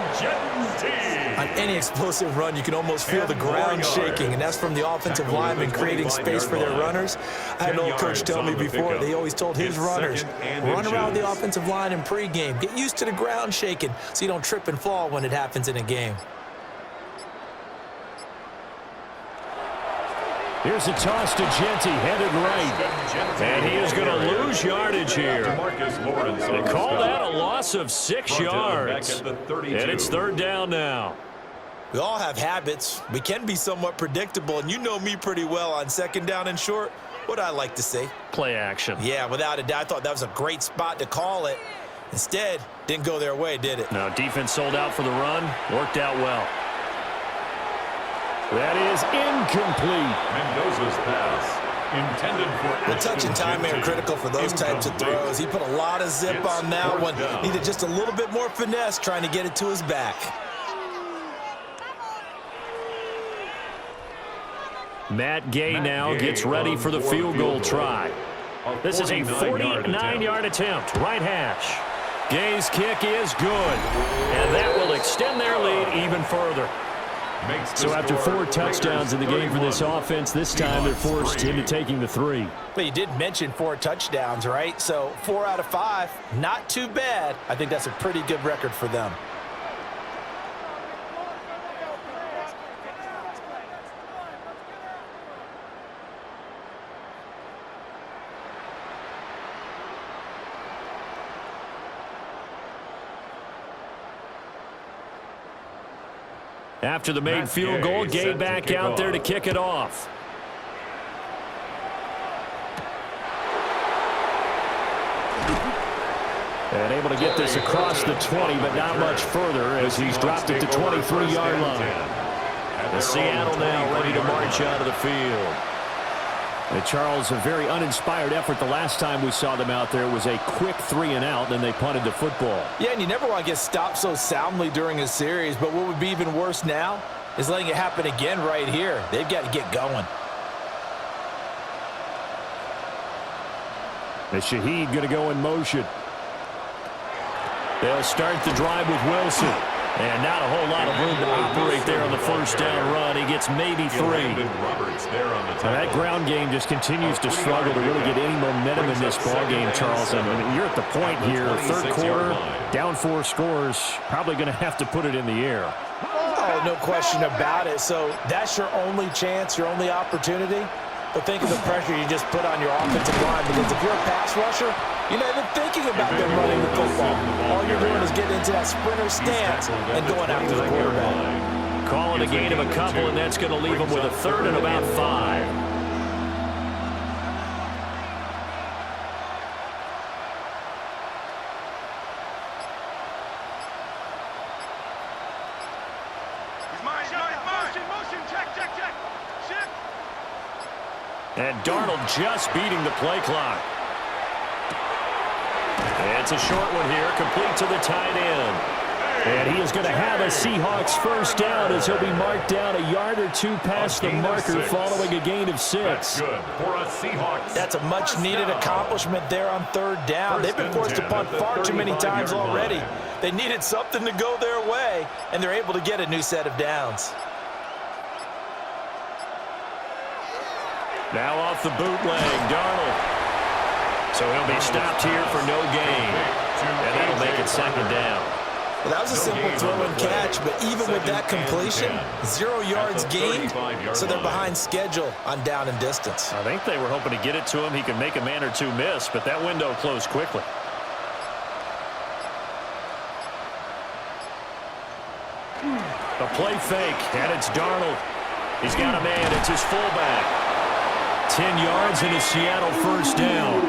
On any explosive run, you can almost feel the ground shaking, and that's from the offensive linemen creating space for their runners. I had an old coach tell me before, they always told his runners, run around the offensive line in pregame. Get used to the ground shaking so you don't trip and fall when it happens in a game. Here's a toss to Genty, headed right. And he is going to lose yardage here. They call that a loss of 6 yards. And it's third down now. We all have habits. We can be somewhat predictable, and you know me pretty well on second down and short. What I like to say? Play action. Yeah, without a doubt. I thought that was a great spot to call it. Instead, didn't go their way, did it? No, defense sold out for the run. Worked out well. That is incomplete. Mendoza's pass intended for the touch and time are critical for those types of throws. He put a lot of zip on that one. Needed just a little bit more finesse trying to get it to his back. Matt Gay now gets ready for the field goal try. This is a 49-yard attempt. Right hash. Gay's kick is good. And that will extend their lead even further. So after 4 touchdowns in the game for this offense, this time they're forced into taking the 3. But you did mention 4 touchdowns, right? So 4 out of 5, not too bad. I think that's a pretty good record for them. After the made field goal, Gay back out there to kick it off. And able to get this across the 20, but not much further as he's dropped it to 23-yard line. And Seattle now ready to march out of the field. And Charles, a very uninspired effort the last time we saw them out there was a quick 3-and-out, then they punted the football. Yeah, and you never want to get stopped so soundly during a series, but what would be even worse now is letting it happen again right here. They've got to get going. And Shaheed going to go in motion. They'll start the drive with Wilson. And not a whole lot of room to operate there on the first down run. He gets maybe 3. Now that ground game just continues to struggle to really get any momentum in this ball game, Charles. I mean, you're at the point here, third quarter, down 4 scores, probably going to have to put it in the air. Oh, no question about it. So that's your only chance, your only opportunity. But think of the pressure you just put on your offensive line, because if you're a pass rusher, you're not even thinking about them running the football. All you're doing is getting into that sprinter stance and going after the quarterback. Calling a gain of a couple, and that's going to leave them with a third and about 5. And Darnold just beating the play clock. It's a short one here, complete to the tight end. And he is going to have a Seahawks first down as he'll be marked down a yard or 2 past the marker following a gain of 6. That's good for a Seahawks. That's a much-needed accomplishment there on third down. They've been forced to punt far too many times already. They needed something to go their way, and they're able to get a new set of downs. Now off the bootleg, Darnold. So he'll be stopped here for no gain. And that'll make it second down. Well, that was a simple throw and catch, but even with that completion, 0 yards gained, so they're behind schedule on down and distance. I think they were hoping to get it to him. He could make a man or 2 miss, but that window closed quickly. A play fake, and it's Darnold. He's got a man. It's his fullback. 10 yards and a Seattle first down.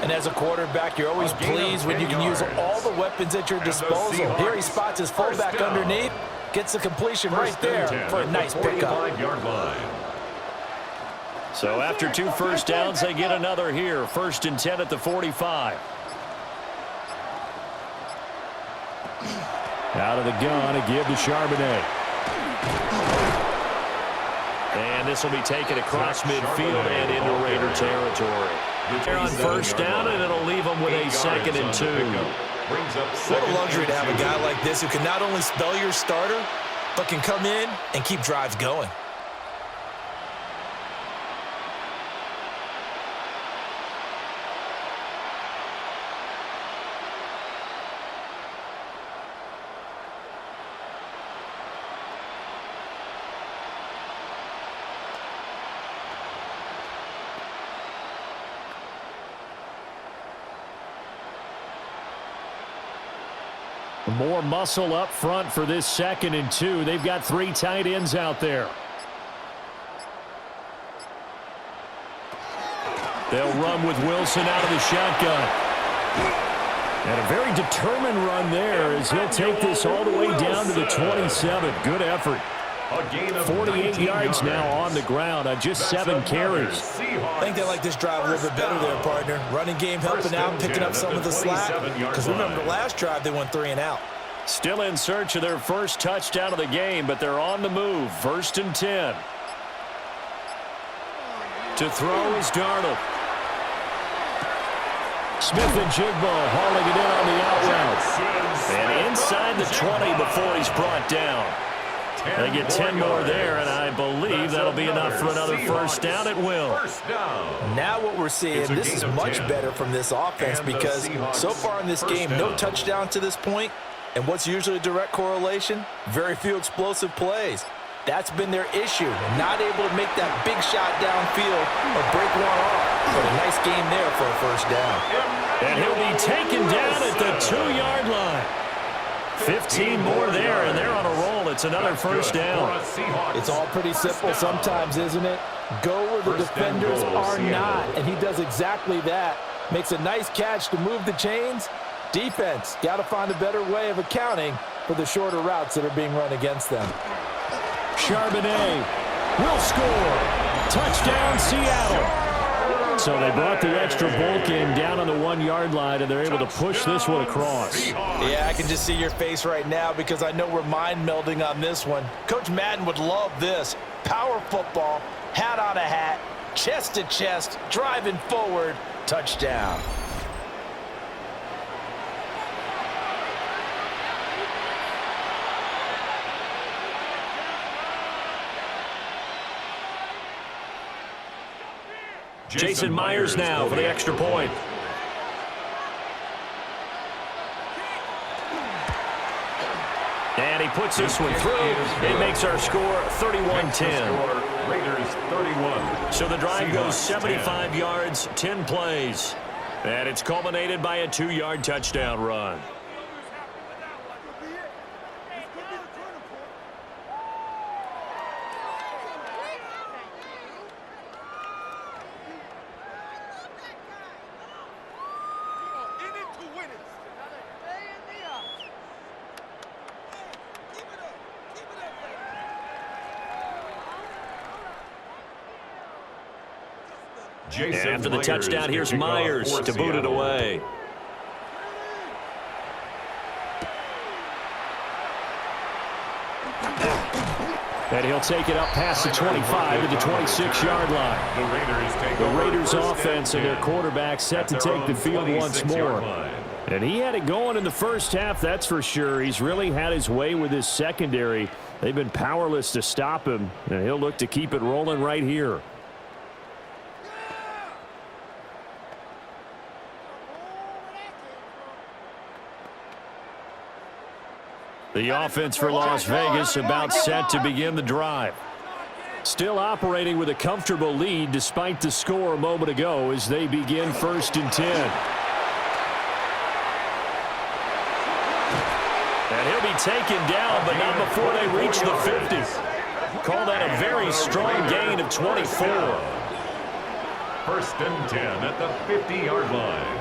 And as a quarterback, you're always pleased when you can use all the weapons at your disposal. Here he spots his fullback underneath, gets the completion right there for a nice pickup. So after 2 first downs, they get another here. 1st and 10 at the 45. Out of the gun, a give to Charbonnet. And this will be taken across midfield and into Raider territory. They're on 1st down, and it'll leave them with a 2nd and 2. What a luxury to have a guy like this who can not only spell your starter, but can come in and keep drives going. More muscle up front for this 2nd and 2. They've got 3 tight ends out there. They'll run with Wilson out of the shotgun. And a very determined run there as he'll take this all the way down to the 27. Good effort. 48 yards now on the ground on just 7 carries. I think they like this drive a little bit better there, partner. Running game helping out, picking up some of the slack. Because remember, the last drive they went 3 and out. Still in search of their first touchdown of the game, but they're on the move. 1st and 10. To throw is Darnold. Smith and Jigbo hauling it in on the out route. And inside the 20 before he's brought down. They get 10 more there, and I believe that'll be enough for another 1st down at will. Now what we're seeing, this is much better from this offense because so far in this game, no touchdown to this point, and what's usually a direct correlation? Very few explosive plays. That's been their issue, not able to make that big shot downfield or break one off. But a nice game there for a 1st down. And he'll be taken down at the 2-yard line. 15 more there, and they're on a roll. It's another 1st down. It's all pretty simple sometimes, isn't it? Go where the defenders are not, and he does exactly that. Makes a nice catch to move the chains. Defense, got to find a better way of accounting for the shorter routes that are being run against them. Charbonnet will score. Touchdown, Seattle. So they brought the extra bulk in down on the 1-yard line, and they're able to push this one across. Yeah, I can just see your face right now because I know we're mind melding on this one. Coach Madden would love this. Power football, hat on a hat, chest to chest, driving forward, touchdown. Jason Myers now for the extra point. And he puts this one through. It makes our score 31-10. Raiders 31. So the drive goes 75 yards, 10 plays. And it's culminated by a 2-yard touchdown run. After the touchdown, here's Myers to boot it away. And he'll take it up past the 25 to the 26-yard line. The Raiders offense and their quarterback set to take the field once more. And he had it going in the first half, that's for sure. He's really had his way with his secondary. They've been powerless to stop him, and he'll look to keep it rolling right here. The offense for Las Vegas about set to begin the drive. Still operating with a comfortable lead despite the score a moment ago as they begin 1st and 10. And he'll be taken down, but not before they reach the 50. Call that a very strong gain of 24. First and 10 at the 50-yard line.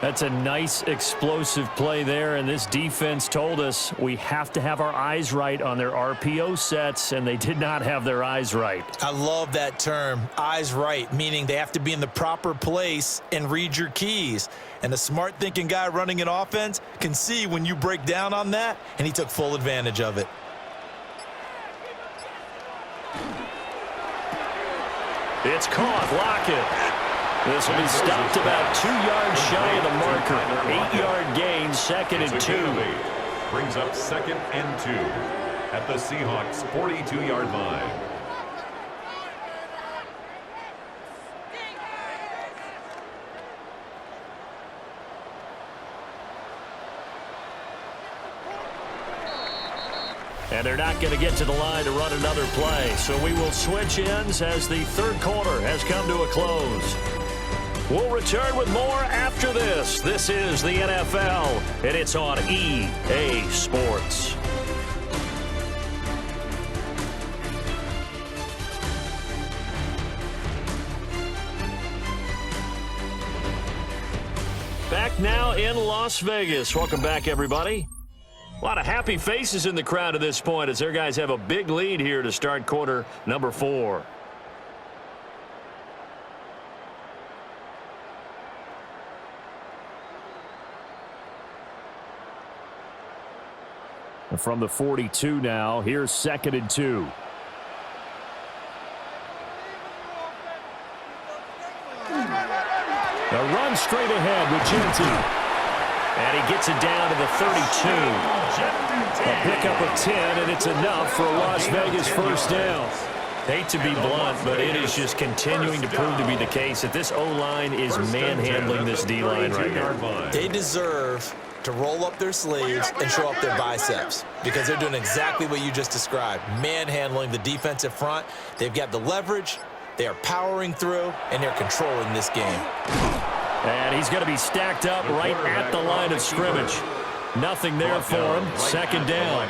That's a nice explosive play there, and this defense told us we have to have our eyes right on their RPO sets, and they did not have their eyes right. I love that term, eyes right, meaning they have to be in the proper place and read your keys. And a smart thinking guy running an offense can see when you break down on that, and he took full advantage of it. It's caught. Lockett. This will be stopped about 2 yards shy of the marker. 8-yard gain, second and 2. Brings up second and 2 at the Seahawks 42-yard line. And they're not going to get to the line to run another play. So we will switch ends as the third quarter has come to a close. We'll return with more after this. This is the NFL, and it's on EA Sports. Back now in Las Vegas. Welcome back, everybody. A lot of happy faces in the crowd at this point as their guys have a big lead here to start quarter number 4. From the 42 now, here's second and 2. A run straight ahead with Genty. And he gets it down to the 32. A pickup of 10, and it's enough for a Las Vegas first down. Hate to be blunt, but it is just continuing to prove to be the case that this O-line is manhandling this D-line right now. They deserve to roll up their sleeves and show up their biceps because they're doing exactly what you just described, manhandling the defensive front. They've got the leverage, they are powering through, and they're controlling this game. And he's going to be stacked up right at the line of scrimmage. Nothing there for him. Second down.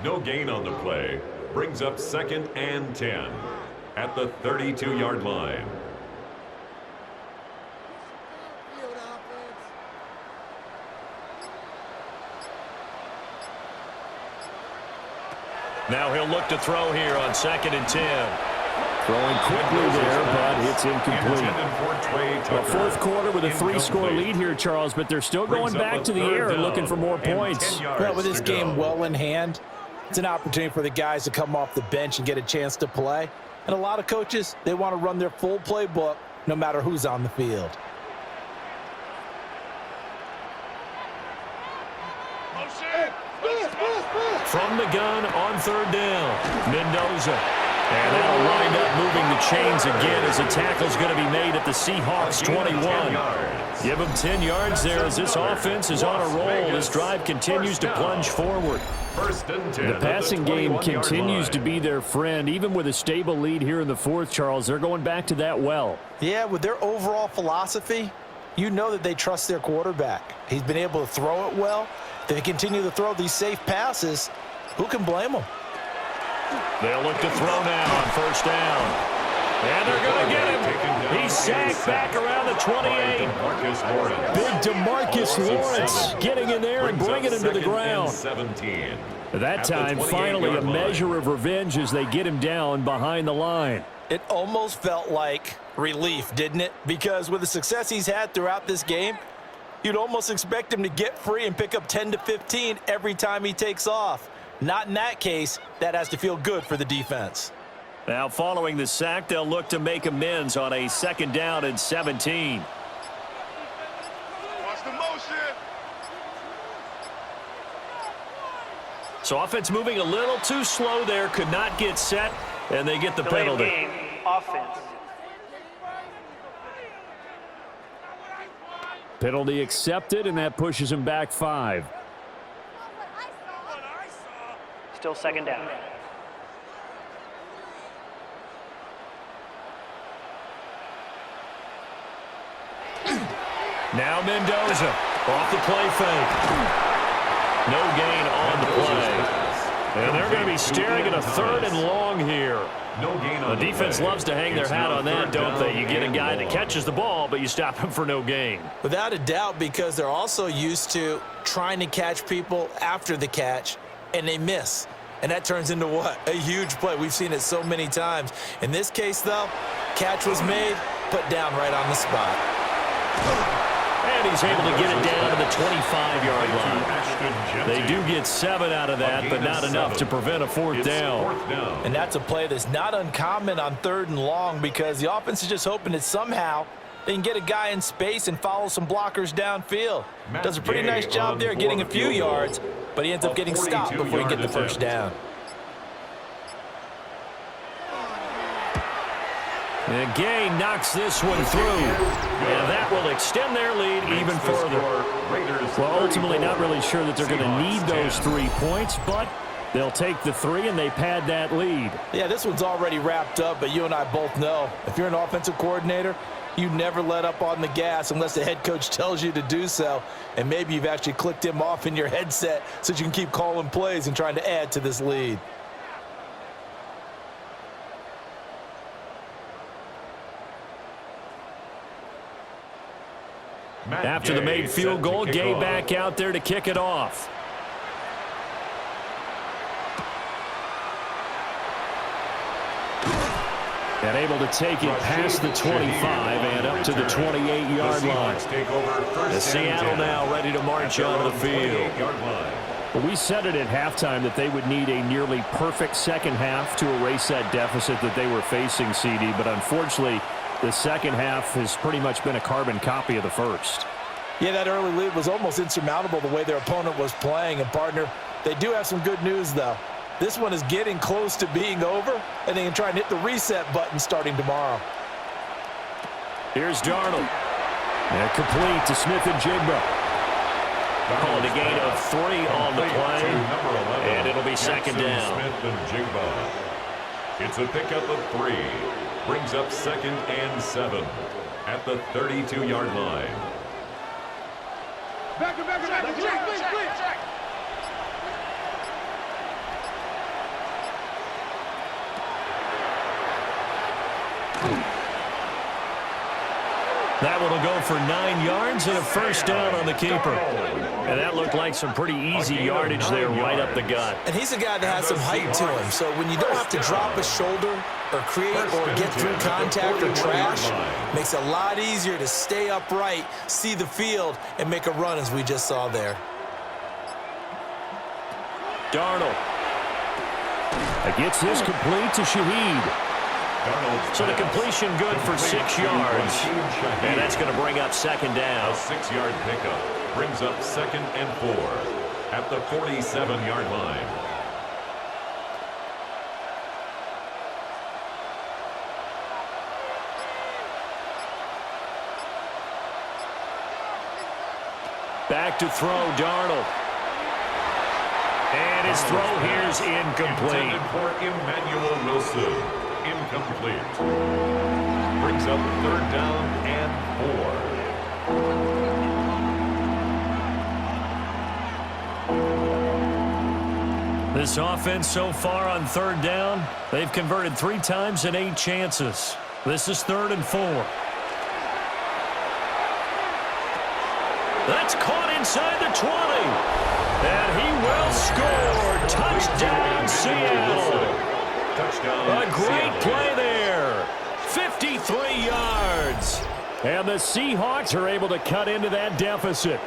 No gain on the play. Brings up second and 10 at the 32-yard line. Now he'll look to throw here on second and 10. Throwing quickly there, but it's incomplete. A fourth quarter with a 3-score lead here, Charles, but they're still going back to the air and looking for more points. Well, with this game well in hand, it's an opportunity for the guys to come off the bench and get a chance to play. And a lot of coaches, they want to run their full playbook no matter who's on the field. From the gun on third down, Mendoza. And that'll wind up moving the chains again as a tackle's going to be made at the Seahawks 21. Give them 10 yards there as this offense is on a roll. This drive continues to plunge forward. The passing game continues to be their friend. Even with a stable lead here in the fourth, Charles, they're going back to that well. Yeah, with their overall philosophy, you know that they trust their quarterback. He's been able to throw it well. They continue to throw these safe passes. Who can blame them? They'll look to throw now on first down. And they're going to get him. He's sacked back around the 28. Big DeMarcus Lawrence getting in there and bringing him to the ground. That time, finally, a measure of revenge as they get him down behind the line. It almost felt like relief, didn't it? Because with the success he's had throughout this game, you'd almost expect him to get free and pick up 10 to 15 every time he takes off. Not in that case. That has to feel good for the defense. Now, following the sack, they'll look to make amends on a second down and 17. Watch the motion. So offense moving a little too slow there, could not get set, and they get the penalty. Game, offense. Penalty accepted, and that pushes him back 5. Still second down. Now Mendoza off the play fake. No gain on the play. And they're going to be staring at a 3rd and long here. No gain on The defense play. loves to hang their It's hat now on that, 3rd don't they? down You get a and guy that long. catches the ball, but you stop him for no gain. Without a doubt, because they're also used to trying to catch people after the catch, and they miss. And that turns into what? A huge play. We've seen it so many times. In this case, though, catch was made, put down right on the spot. And he's able to get it down to the 25-yard line. They do get 7 out of that, but not enough to prevent a 4th down. And that's a play that's not uncommon on 3rd and long because the offense is just hoping that somehow they can get a guy in space and follow some blockers downfield. Does a pretty nice job there getting a few yards, but he ends up getting stopped before he gets the first down. And Gay knocks this one through, and that will extend their lead even further. Well, ultimately not really sure that they're going to need those 3 points, but they'll take the 3 and they pad that lead. Yeah, this one's already wrapped up, but you and I both know if you're an offensive coordinator, you never let up on the gas unless the head coach tells you to do so, and maybe you've actually clicked him off in your headset so you can keep calling plays and trying to add to this lead. After the made field goal, Gay back out there to kick it off. And able to take it past the 25 and up to the 28-yard line. The Seattle now ready to march onto the field. Well, we said it at halftime that they would need a nearly perfect second half to erase that deficit that they were facing, CD, but unfortunately, the second half has pretty much been a carbon copy of the first. Yeah, that early lead was almost insurmountable the way their opponent was playing. And, partner, they do have some good news, though. This one is getting close to being over, and they can try and hit the reset button starting tomorrow. Here's Darnold. And complete to Smith and Jigba. Calling a gain of 3 on the play, and it'll be second down. Smith and Jigba. It's a pickup of 3. Brings up 2nd and 7 at the 32-yard line. Back, check. That one will go for 9 yards and a first down on the keeper. And that looked like some pretty easy yardage there right up the gut. And he's a guy that has some height to him, so when you don't have to drop a shoulder or create or get through contact or trash, makes it a lot easier to stay upright, see the field, and make a run as we just saw there. Darnold. That gets this complete to Shaheed. So the completion good for 6 yards. And that's going to bring up second down. A 6-yard pickup brings up 2nd and 4 at the 47-yard line. Back to throw, Darnold. And his throw here is incomplete. Intended for Emmanuel Wilson. Incomplete. Brings up 3rd down and 4. This offense so far on 3rd down, they've converted 3 times in 8 chances. This is 3rd and 4. That's caught inside the 20. And he will score. Touchdown, Seattle. Touchdown. A great play there. 53 yards. And the Seahawks are able to cut into that deficit.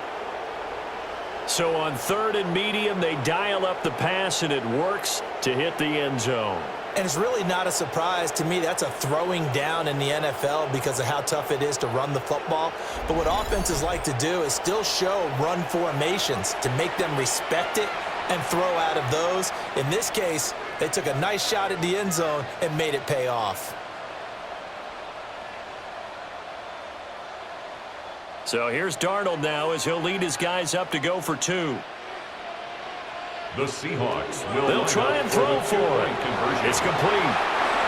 So on 3rd and medium, they dial up the pass, and it works to hit the end zone. And it's really not a surprise to me. That's a throwing down in the NFL because of how tough it is to run the football. But what offenses like to do is still show run formations to make them respect it and throw out of those. In this case, they took a nice shot at the end zone and made it pay off. So here's Darnold now as he'll lead his guys up to go for 2. The Seahawks will They'll try and throw for it. It's complete.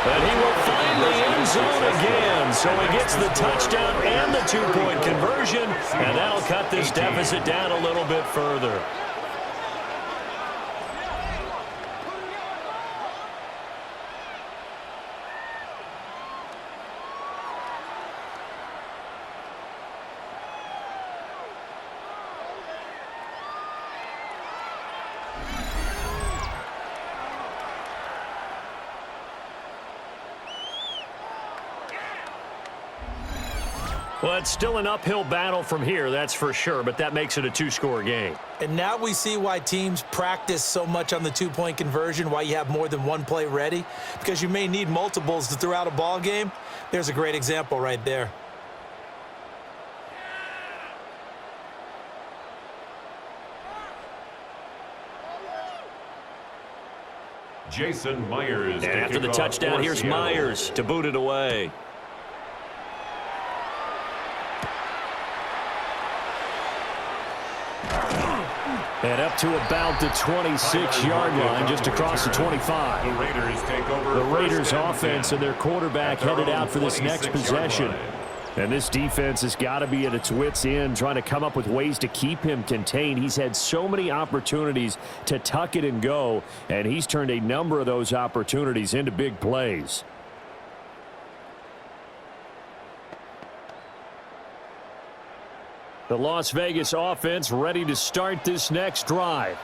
And he will find the end zone again. So he gets the touchdown and the 2-point conversion. And that'll cut this deficit down a little bit further. Well, it's still an uphill battle from here, that's for sure, but that makes it a two-score game. And now we see why teams practice so much on the two-point conversion, why you have more than one play ready, because you may need multiples to throw out a ball game. There's a great example right there. Jason Myers. And after the touchdown, here's Myers to boot it away. And up to about the 26-yard line, just across the 25. The Raiders take over. The Raiders offense and their quarterback headed out for this next possession. And this defense has got to be at its wits' end, trying to come up with ways to keep him contained. He's had so many opportunities to tuck it and go, and he's turned a number of those opportunities into big plays. The Las Vegas offense ready to start this next drive.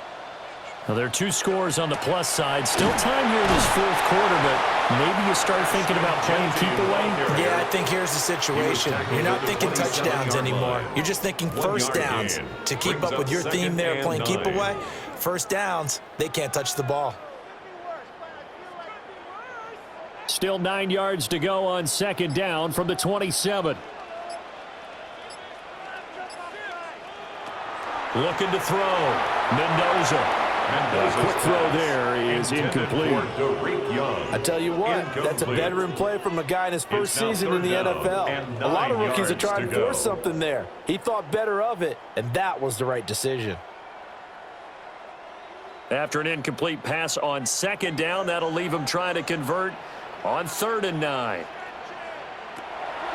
Now, there are two scores on the plus side. Still time here in this fourth quarter, but maybe you start thinking about playing keep away? Yeah, I think here's the situation. You're not thinking touchdowns anymore. You're just thinking first downs. To keep up with your theme there, playing keep away, first downs, they can't touch the ball. Still 9 yards to go on second down from the 27. Looking to throw. Mendoza. A quick throw there is incomplete. I tell you what, that's a veteran play from a guy in his first season in the NFL. A lot of rookies are trying to force something there. He thought better of it, and that was the right decision. After an incomplete pass on second down, that'll leave him trying to convert on 3rd and 9.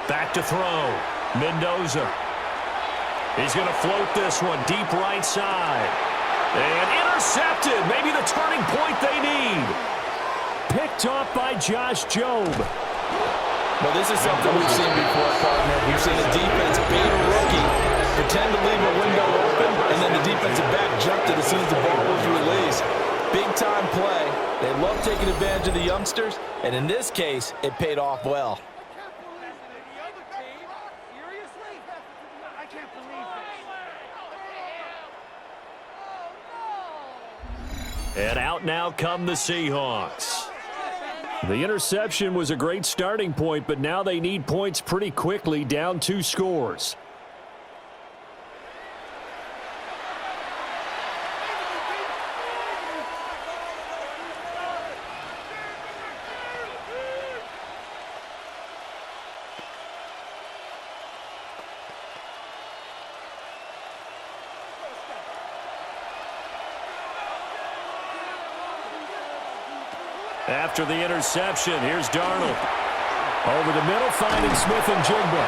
Back to throw. Mendoza. He's going to float this one deep right side. And intercepted. Maybe the turning point they need. Picked off by Josh Jobe. Well, this is something we've seen before, partner. We've seen a defense beat a rookie, pretend to leave a window open, and then the defensive back jumped it as soon as the ball was released. Big-time play. They love taking advantage of the youngsters, and in this case, it paid off well. And out now come the Seahawks. The interception was a great starting point, but now they need points pretty quickly, down 2 scores. After the interception, here's Darnold. Over the middle, finding Smith and Jigba.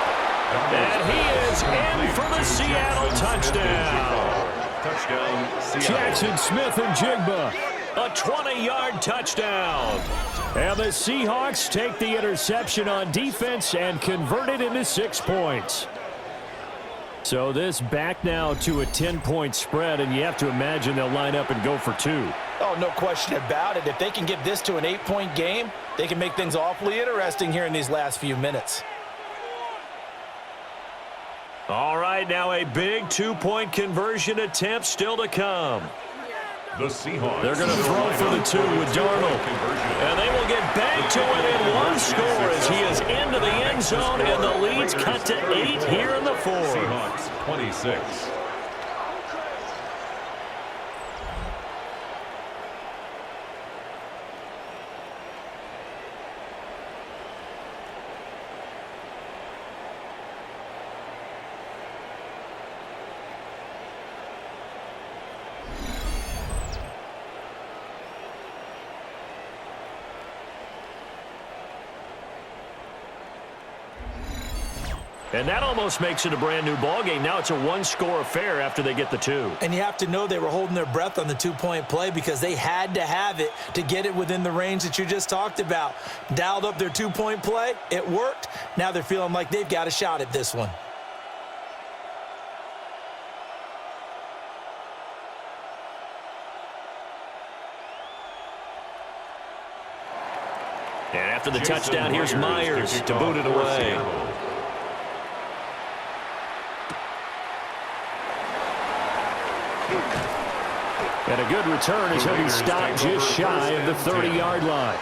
And he is in for the Seattle touchdown. Jackson Smith and Jigba. A 20-yard touchdown. And the Seahawks take the interception on defense and convert it into 6 points. So this back now to a 10-point spread, and you have to imagine they'll line up and go for 2. Oh, no question about it. If they can get this to an 8-point game, they can make things awfully interesting here in these last few minutes. All right, now a big 2-point conversion attempt still to come. The Seahawks. They're going to throw for the 2 with Darnold. And they will get back to it in 1 score as he is into the end zone, and the lead's cut to 8 here in the 4th. Seahawks 26. And that almost makes it a brand-new ball game. Now it's a 1-score affair after they get the 2. And you have to know they were holding their breath on the 2-point play because they had to have it to get it within the range that you just talked about. Dialed up their 2-point play. It worked. Now they're feeling like they've got a shot at this one. And after the touchdown, here's Myers to boot it away. And a good return as he'll be stopped just shy of the 30-yard line.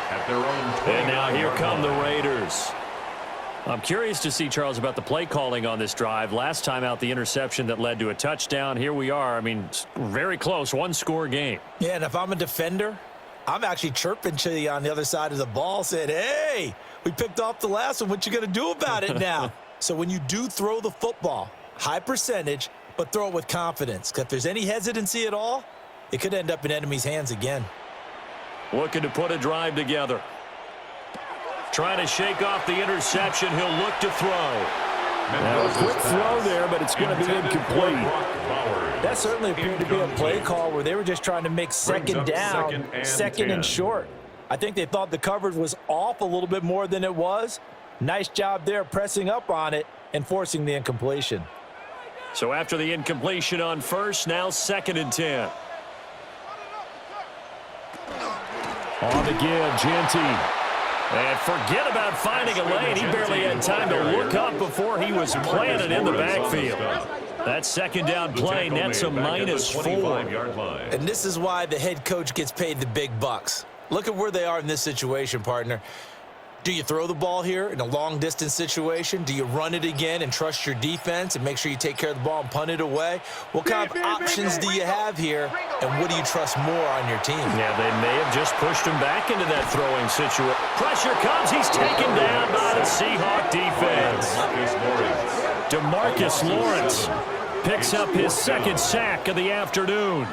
And now here come the Raiders. I'm curious to see, Charles, about the play calling on this drive. Last time out, the interception that led to a touchdown. Here we are. I mean, very close, one-score game. Yeah, and if I'm a defender, I'm actually chirping to you on the other side of the ball, saying, hey, we picked off the last one. What you going to do about it now? So when you do throw the football, high percentage, but throw it with confidence. Because if there's any hesitancy at all, it could end up in enemy's hands again. Looking to put a drive together. Trying to shake off the interception. He'll look to throw. Now, a quick throw there, but it's going to be incomplete. That certainly appeared to be a play call where they were just trying to make second down, second and short. I think they thought the coverage was off a little bit more than it was. Nice job there pressing up on it and forcing the incompletion. So after the incompletion on first, now 2nd and 10. On the give, Genty. And forget about finding a lane. He barely had time to look up before he was planted in the backfield. That second down play nets a -4. And this is why the head coach gets paid the big bucks. Look at where they are in this situation, partner. Do you throw the ball here in a long-distance situation? Do you run it again and trust your defense and make sure you take care of the ball and punt it away? What kind of options do you have here, and what do you trust more on your team? Yeah, they may have just pushed him back into that throwing situation. Pressure comes. He's taken down by the Seahawks defense. DeMarcus Lawrence picks up his 2nd sack of the afternoon.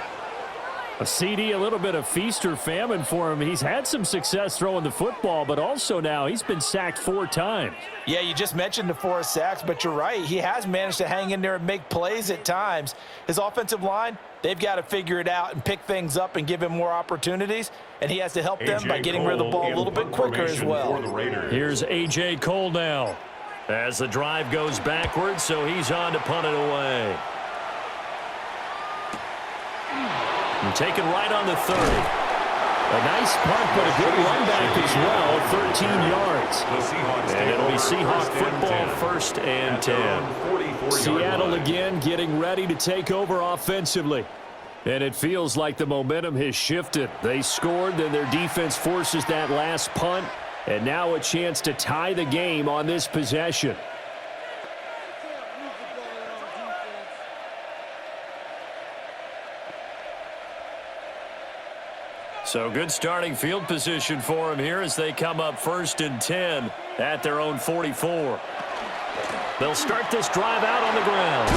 A CD, a little bit of feast or famine for him. He's had some success throwing the football, but also now he's been sacked 4 times. Yeah, you just mentioned the 4 sacks, but you're right. He has managed to hang in there and make plays at times. His offensive line, they've got to figure it out and pick things up and give him more opportunities, and he has to help them by getting rid of the ball a little bit quicker as well. Here's A.J. Cole now as the drive goes backwards, so he's on to punt it away. And taken right on the 30. A nice punt, but a good run back as well, 13 yards. And it'll be Seahawk football, 1st and 10. Seattle again getting ready to take over offensively. And it feels like the momentum has shifted. They scored, then their defense forces that last punt, and now a chance to tie the game on this possession. So good starting field position for him here as they come up 1st and 10 at their own 44. They'll start this drive out on the ground.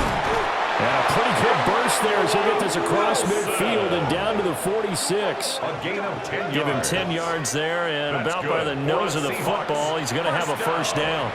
And a pretty good burst there as they get this across midfield and down to the 46. A gain of 10 yards. Give him 10 yards there, and about by the nose of the football, he's going to have a 1st down.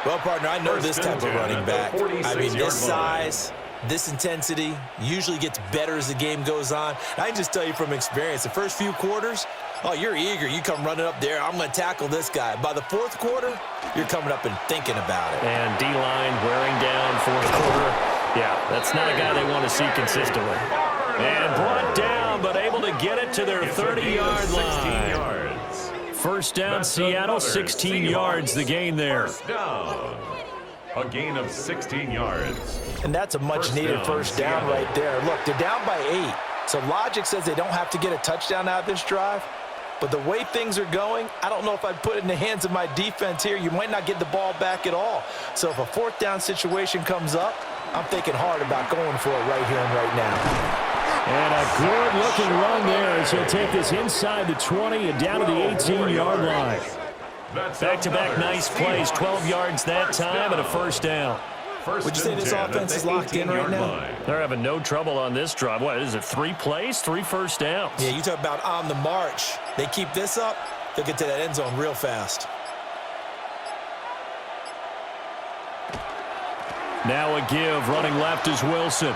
Well, partner, I know this type of running back. I mean, this size, this intensity usually gets better as the game goes on. I can just tell you from experience, the first few quarters, oh, you're eager. You come running up there, I'm going to tackle this guy. By the 4th quarter, you're coming up and thinking about it. And D-line wearing down 4th quarter. Yeah, that's not a guy they want to see consistently. And brought down, but able to get it to their 30-yard line. 1st down, Seattle, 16 yards, the gain there. First down. A gain of 16 yards. And that's a much-needed first down right there. Look, they're down by 8. So logic says they don't have to get a touchdown out of this drive. But the way things are going, I don't know if I'd put it in the hands of my defense here. You might not get the ball back at all. So if a 4th down situation comes up, I'm thinking hard about going for it right here and right now. And a good-looking run there as he'll take this inside the 20 and down to the 18-yard line. Back-to-back nice plays, 12 yards that time and a 1st down. Would you say this offense is locked in right now? They're having no trouble on this drive. What is it, 3 plays, 3 first downs? Yeah, you talk about on the march. They keep this up, they'll get to that end zone real fast. Now a give, running left is Wilson.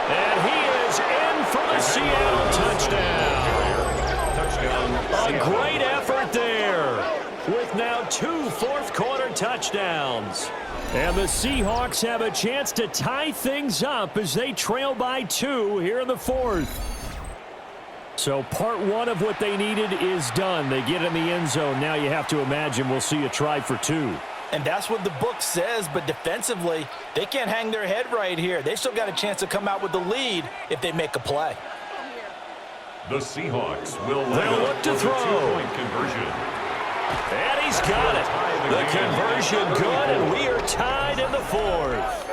And he is in for the Seattle touchdown. A great effort there with now 2 fourth-quarter touchdowns. And the Seahawks have a chance to tie things up as they trail by 2 here in the 4th. So part 1 of what they needed is done. They get in the end zone. Now you have to imagine we'll see a try for 2. And that's what the book says, but defensively, they can't hang their head right here. They still got a chance to come out with the lead if they make a play. The Seahawks will look to throw. 2-point conversion. And he's got it. The conversion good, and we are tied in the fourth.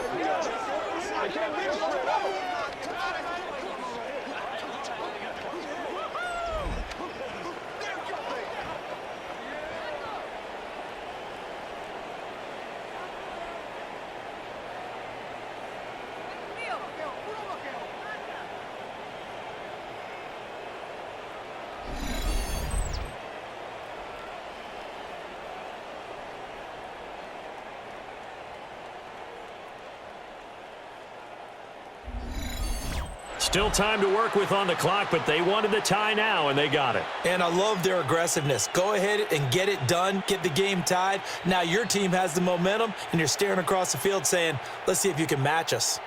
Still time to work with on the clock, but they wanted the tie now, and they got it. And I love their aggressiveness. Go ahead and get it done, get the game tied. Now your team has the momentum, and you're staring across the field saying, let's see if you can match us.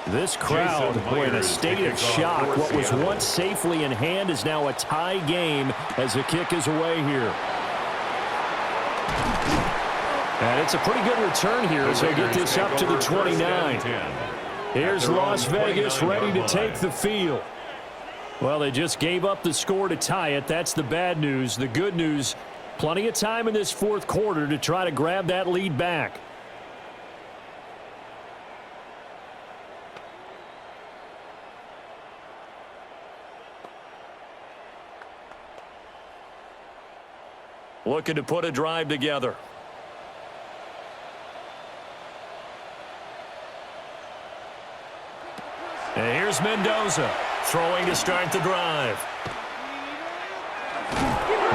This crowd, boy, in a state of shock. What was once safely in hand is now a tie game as the kick is away here. And it's a pretty good return here as they get this up to the 29. Here's Las Vegas ready to take the field. Well, they just gave up the score to tie it. That's the bad news. The good news, plenty of time in this fourth quarter to try to grab that lead back. Looking to put a drive together. And here's Mendoza throwing to start the drive.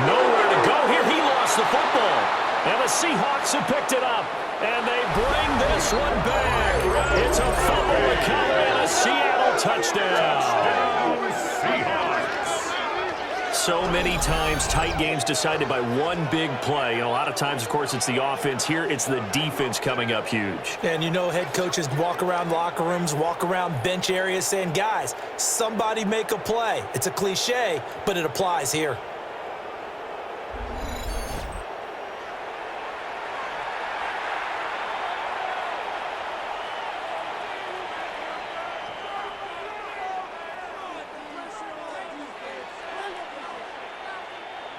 Nowhere to go here. He lost the football. And the Seahawks have picked it up. And they bring this one back. It's a fumble recovery and a Seattle touchdown. Seahawks. So many times tight games decided by one big play. And a lot of times, of course, it's the offense. Here, it's the defense coming up huge. And you know head coaches walk around locker rooms, walk around bench areas saying, guys, somebody make a play. It's a cliche, but it applies here.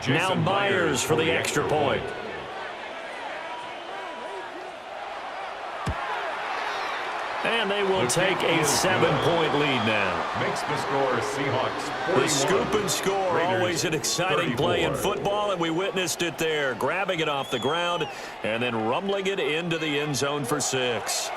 Now Myers for the extra point. And they will take a 7-point lead now. Makes the score Seahawks 41. The scoop and score, Raiders always an exciting 34. play in football, and we witnessed it there. Grabbing it off the ground and then rumbling it into the end zone for 6.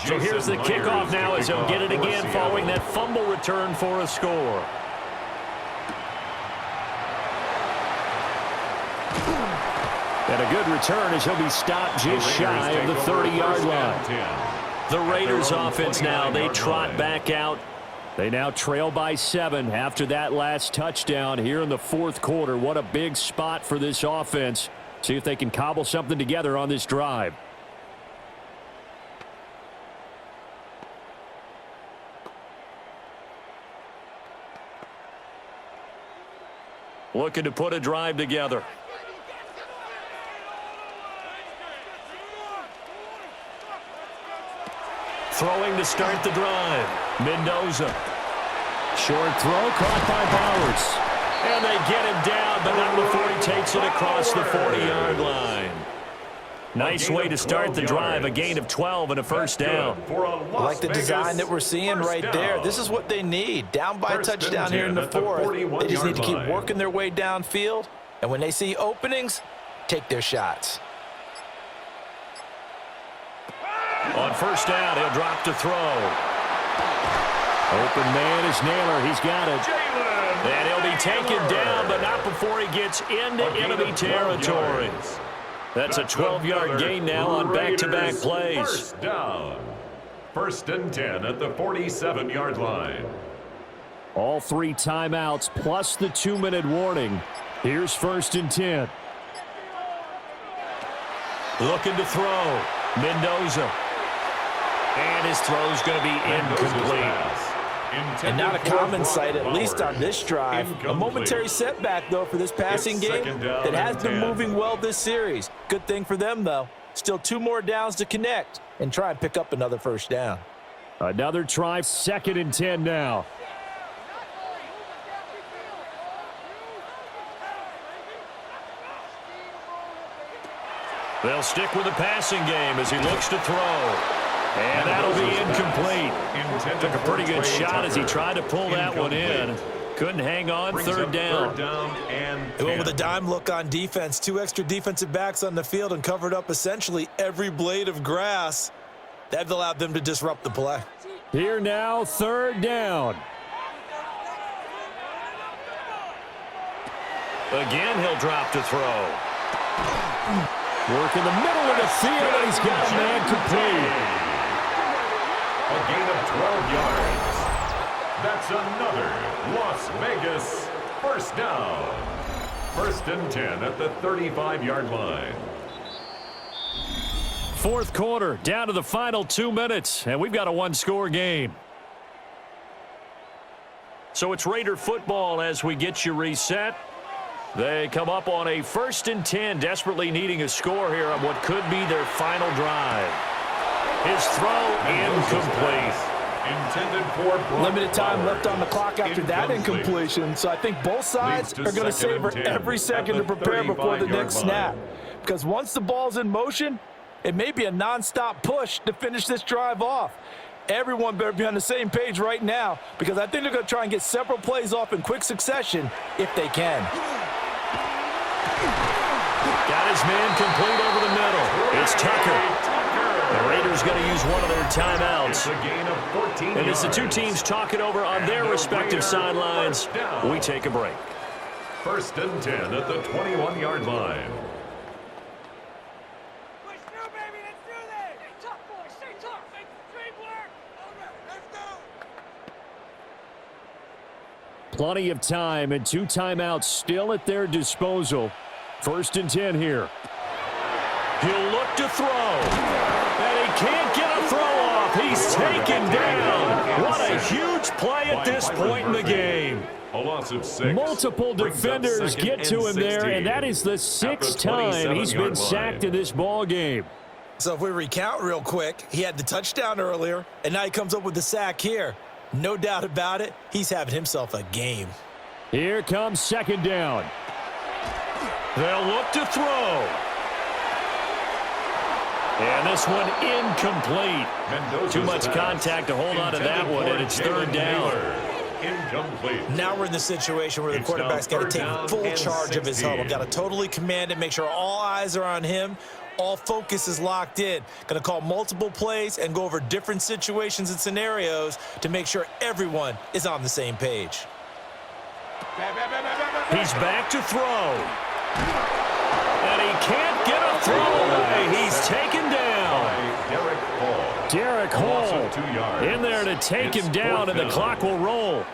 So here's the kickoff now as they'll get it again following that fumble return for a score. And a good return as he'll be stopped just shy of the 30-yard line. The Raiders offense now, they trot back out. They now trail by 7 after that last touchdown here in the fourth quarter. What a big spot for this offense. See if they can cobble something together on this drive. Looking to put a drive together. Throwing to start the drive. Mendoza. Short throw caught by Bowers. And they get him down, but not before he takes it across the 40-yard line. Nice way to start the drive. A gain of 12 and a first down. I like the design that we're seeing right there. This is what they need. Down by a touchdown here in the fourth. They just need to keep working their way downfield. And when they see openings, take their shots. On first down, he'll drop to throw. Open man is Naylor. He's got it. And he'll be taken down, but not before he gets into enemy territory. That's a 12-yard gain now on back-to-back plays. First down. 1st and 10 at the 47-yard line. All 3 timeouts plus the 2-minute warning. Here's 1st and 10. Looking to throw. Mendoza. And his throw's going to be incomplete. And not a common sight, at least on this drive. A momentary setback, though, for this passing game that has been moving well this series. Good thing for them, though. Still 2 more downs to connect and try and pick up another first down. Another try, 2nd and 10 now. They'll stick with the passing game as he looks to throw. And that'll be incomplete. Took a pretty good shot as he tried to pull that one in. Couldn't hang on. 3rd down. They went with a dime look on defense. 2 extra defensive backs on the field and covered up essentially every blade of grass. That allowed them to disrupt the play. Here now, 3rd down. Again, he'll drop to throw. Work in the middle of the field, and he's got a man complete. A gain of 12 yards. That's another Las Vegas first down. 1st and 10 at the 35-yard line. 4th quarter, down to the final 2 minutes, and we've got a 1-score game. So it's Raider football as we get you reset. They come up on a 1st and 10, desperately needing a score here on what could be their final drive. His throw incomplete. Intended for limited time left on the clock after that incompletion, so I think both sides are going to savor every second to prepare before the next snap. Because once the ball's in motion, it may be a non-stop push to finish this drive off. Everyone better be on the same page right now because I think they're going to try and get several plays off in quick succession if they can. Got his man complete over the middle. It's Tucker. The Raiders going to use one of their timeouts. And as the 2 teams talk it over on their respective sidelines, we take a break. 1st and 10 at the 21-yard line. Plenty of time and 2 timeouts still at their disposal. 1st and 10 here. He'll look to throw. And he can't get a throw off. He's taken down. What a huge play at this point in the game. A loss of 6. Multiple defenders get to him there, and that is the 6th time he's been sacked in this ball game. So if we recount real quick, he had the touchdown earlier, and now he comes up with the sack here. No doubt about it, he's having himself a game. Here comes 2nd down. They'll look to throw. And this one incomplete. Too much contact to hold on to that one, and it's 3rd down. Incomplete. Now we're in the situation where the quarterback's got to take full charge of his huddle. Got to totally command it, make sure all eyes are on him. All focus is locked in. Going to call multiple plays and go over different situations and scenarios to make sure everyone is on the same page. He's back to throw. And he can't get a throw away. He's taken down. Derek Hall in there to take him down, and the clock will roll.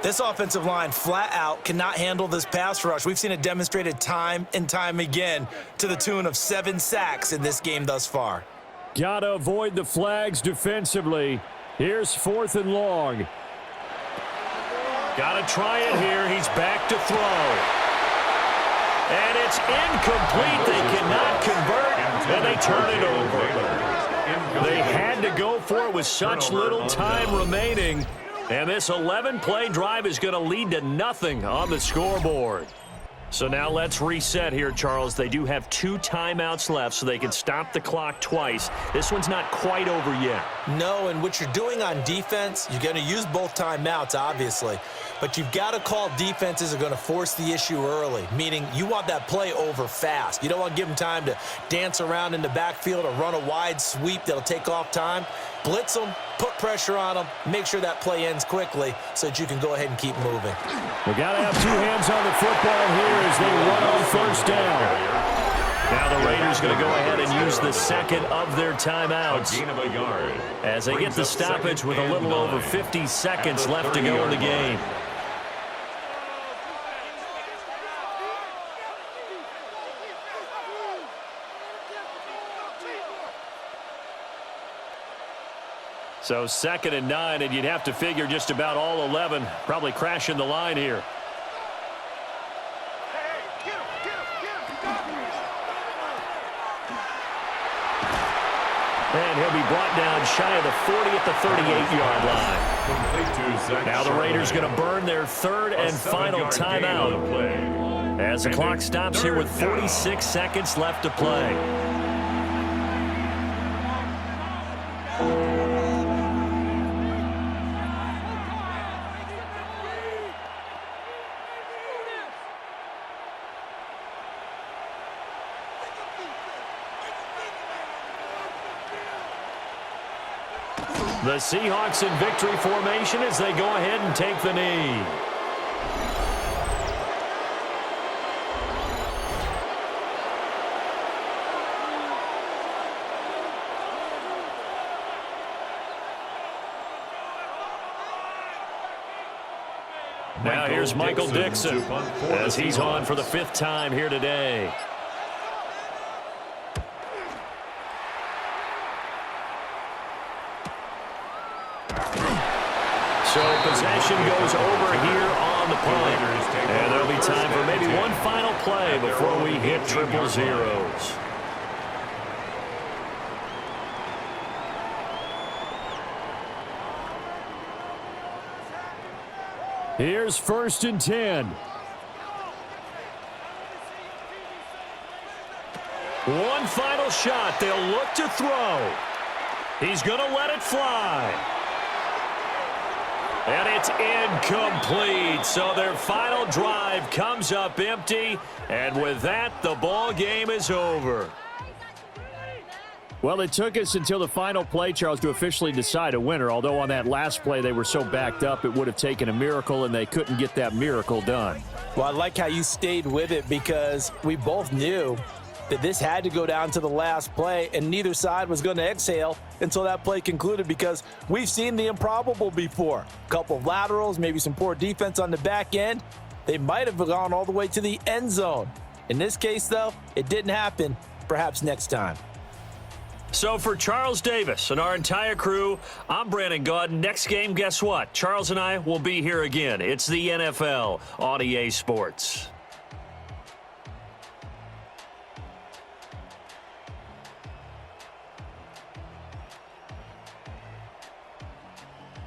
This offensive line flat out cannot handle this pass rush. We've seen it demonstrated time and time again to the tune of 7 sacks in this game thus far. Got to avoid the flags defensively. Here's 4th and long. Got to try it here. He's back to throw. And it's incomplete. They cannot convert, and they turn it over. They had to go for it with such little time remaining. And this 11-play drive is going to lead to nothing on the scoreboard. So now let's reset here, Charles. They do have 2 timeouts left, so they can stop the clock twice. This one's not quite over yet. No, and what you're doing on defense, you're going to use both timeouts, obviously. But you've got to call defenses are going to force the issue early, meaning you want that play over fast. You don't want to give them time to dance around in the backfield or run a wide sweep that'll take off time. Blitz them, put pressure on them, make sure that play ends quickly so that you can go ahead and keep moving. We got to have two hands on the football here as they run on first down. Now the Raiders going to go ahead and use the second of their timeouts as they get the stoppage with a little over 50 seconds left to go in the game. So 2nd and 9, and you'd have to figure just about all 11 probably crashing the line here. And he'll be brought down shy of the 40 at the 38-yard line. Now the Raiders going to burn their 3rd and final timeout as the clock stops here with 46 seconds left to play. The Seahawks in victory formation as they go ahead and take the knee. Now here's Michael Dixon as he's on for the 5th time here today. So possession goes over here on the punt. And there'll be time for maybe one final play before we hit triple zeros. Here's 1st and 10. One final shot. They'll look to throw. He's going to let it fly. And it's incomplete. So their final drive comes up empty. And with that, the ball game is over. Well, it took us until the final play, Charles, to officially decide a winner. Although on that last play they were so backed up, it would have taken a miracle, and they couldn't get that miracle done. Well, I like how you stayed with it because we both knew that this had to go down to the last play, and neither side was going to exhale until that play concluded because we've seen the improbable before. A couple of laterals, maybe some poor defense on the back end. They might have gone all the way to the end zone. In this case, though, it didn't happen. Perhaps next time. So for Charles Davis and our entire crew, I'm Brandon Gaudin. Next game, guess what? Charles and I will be here again. It's the NFL on EA Sports.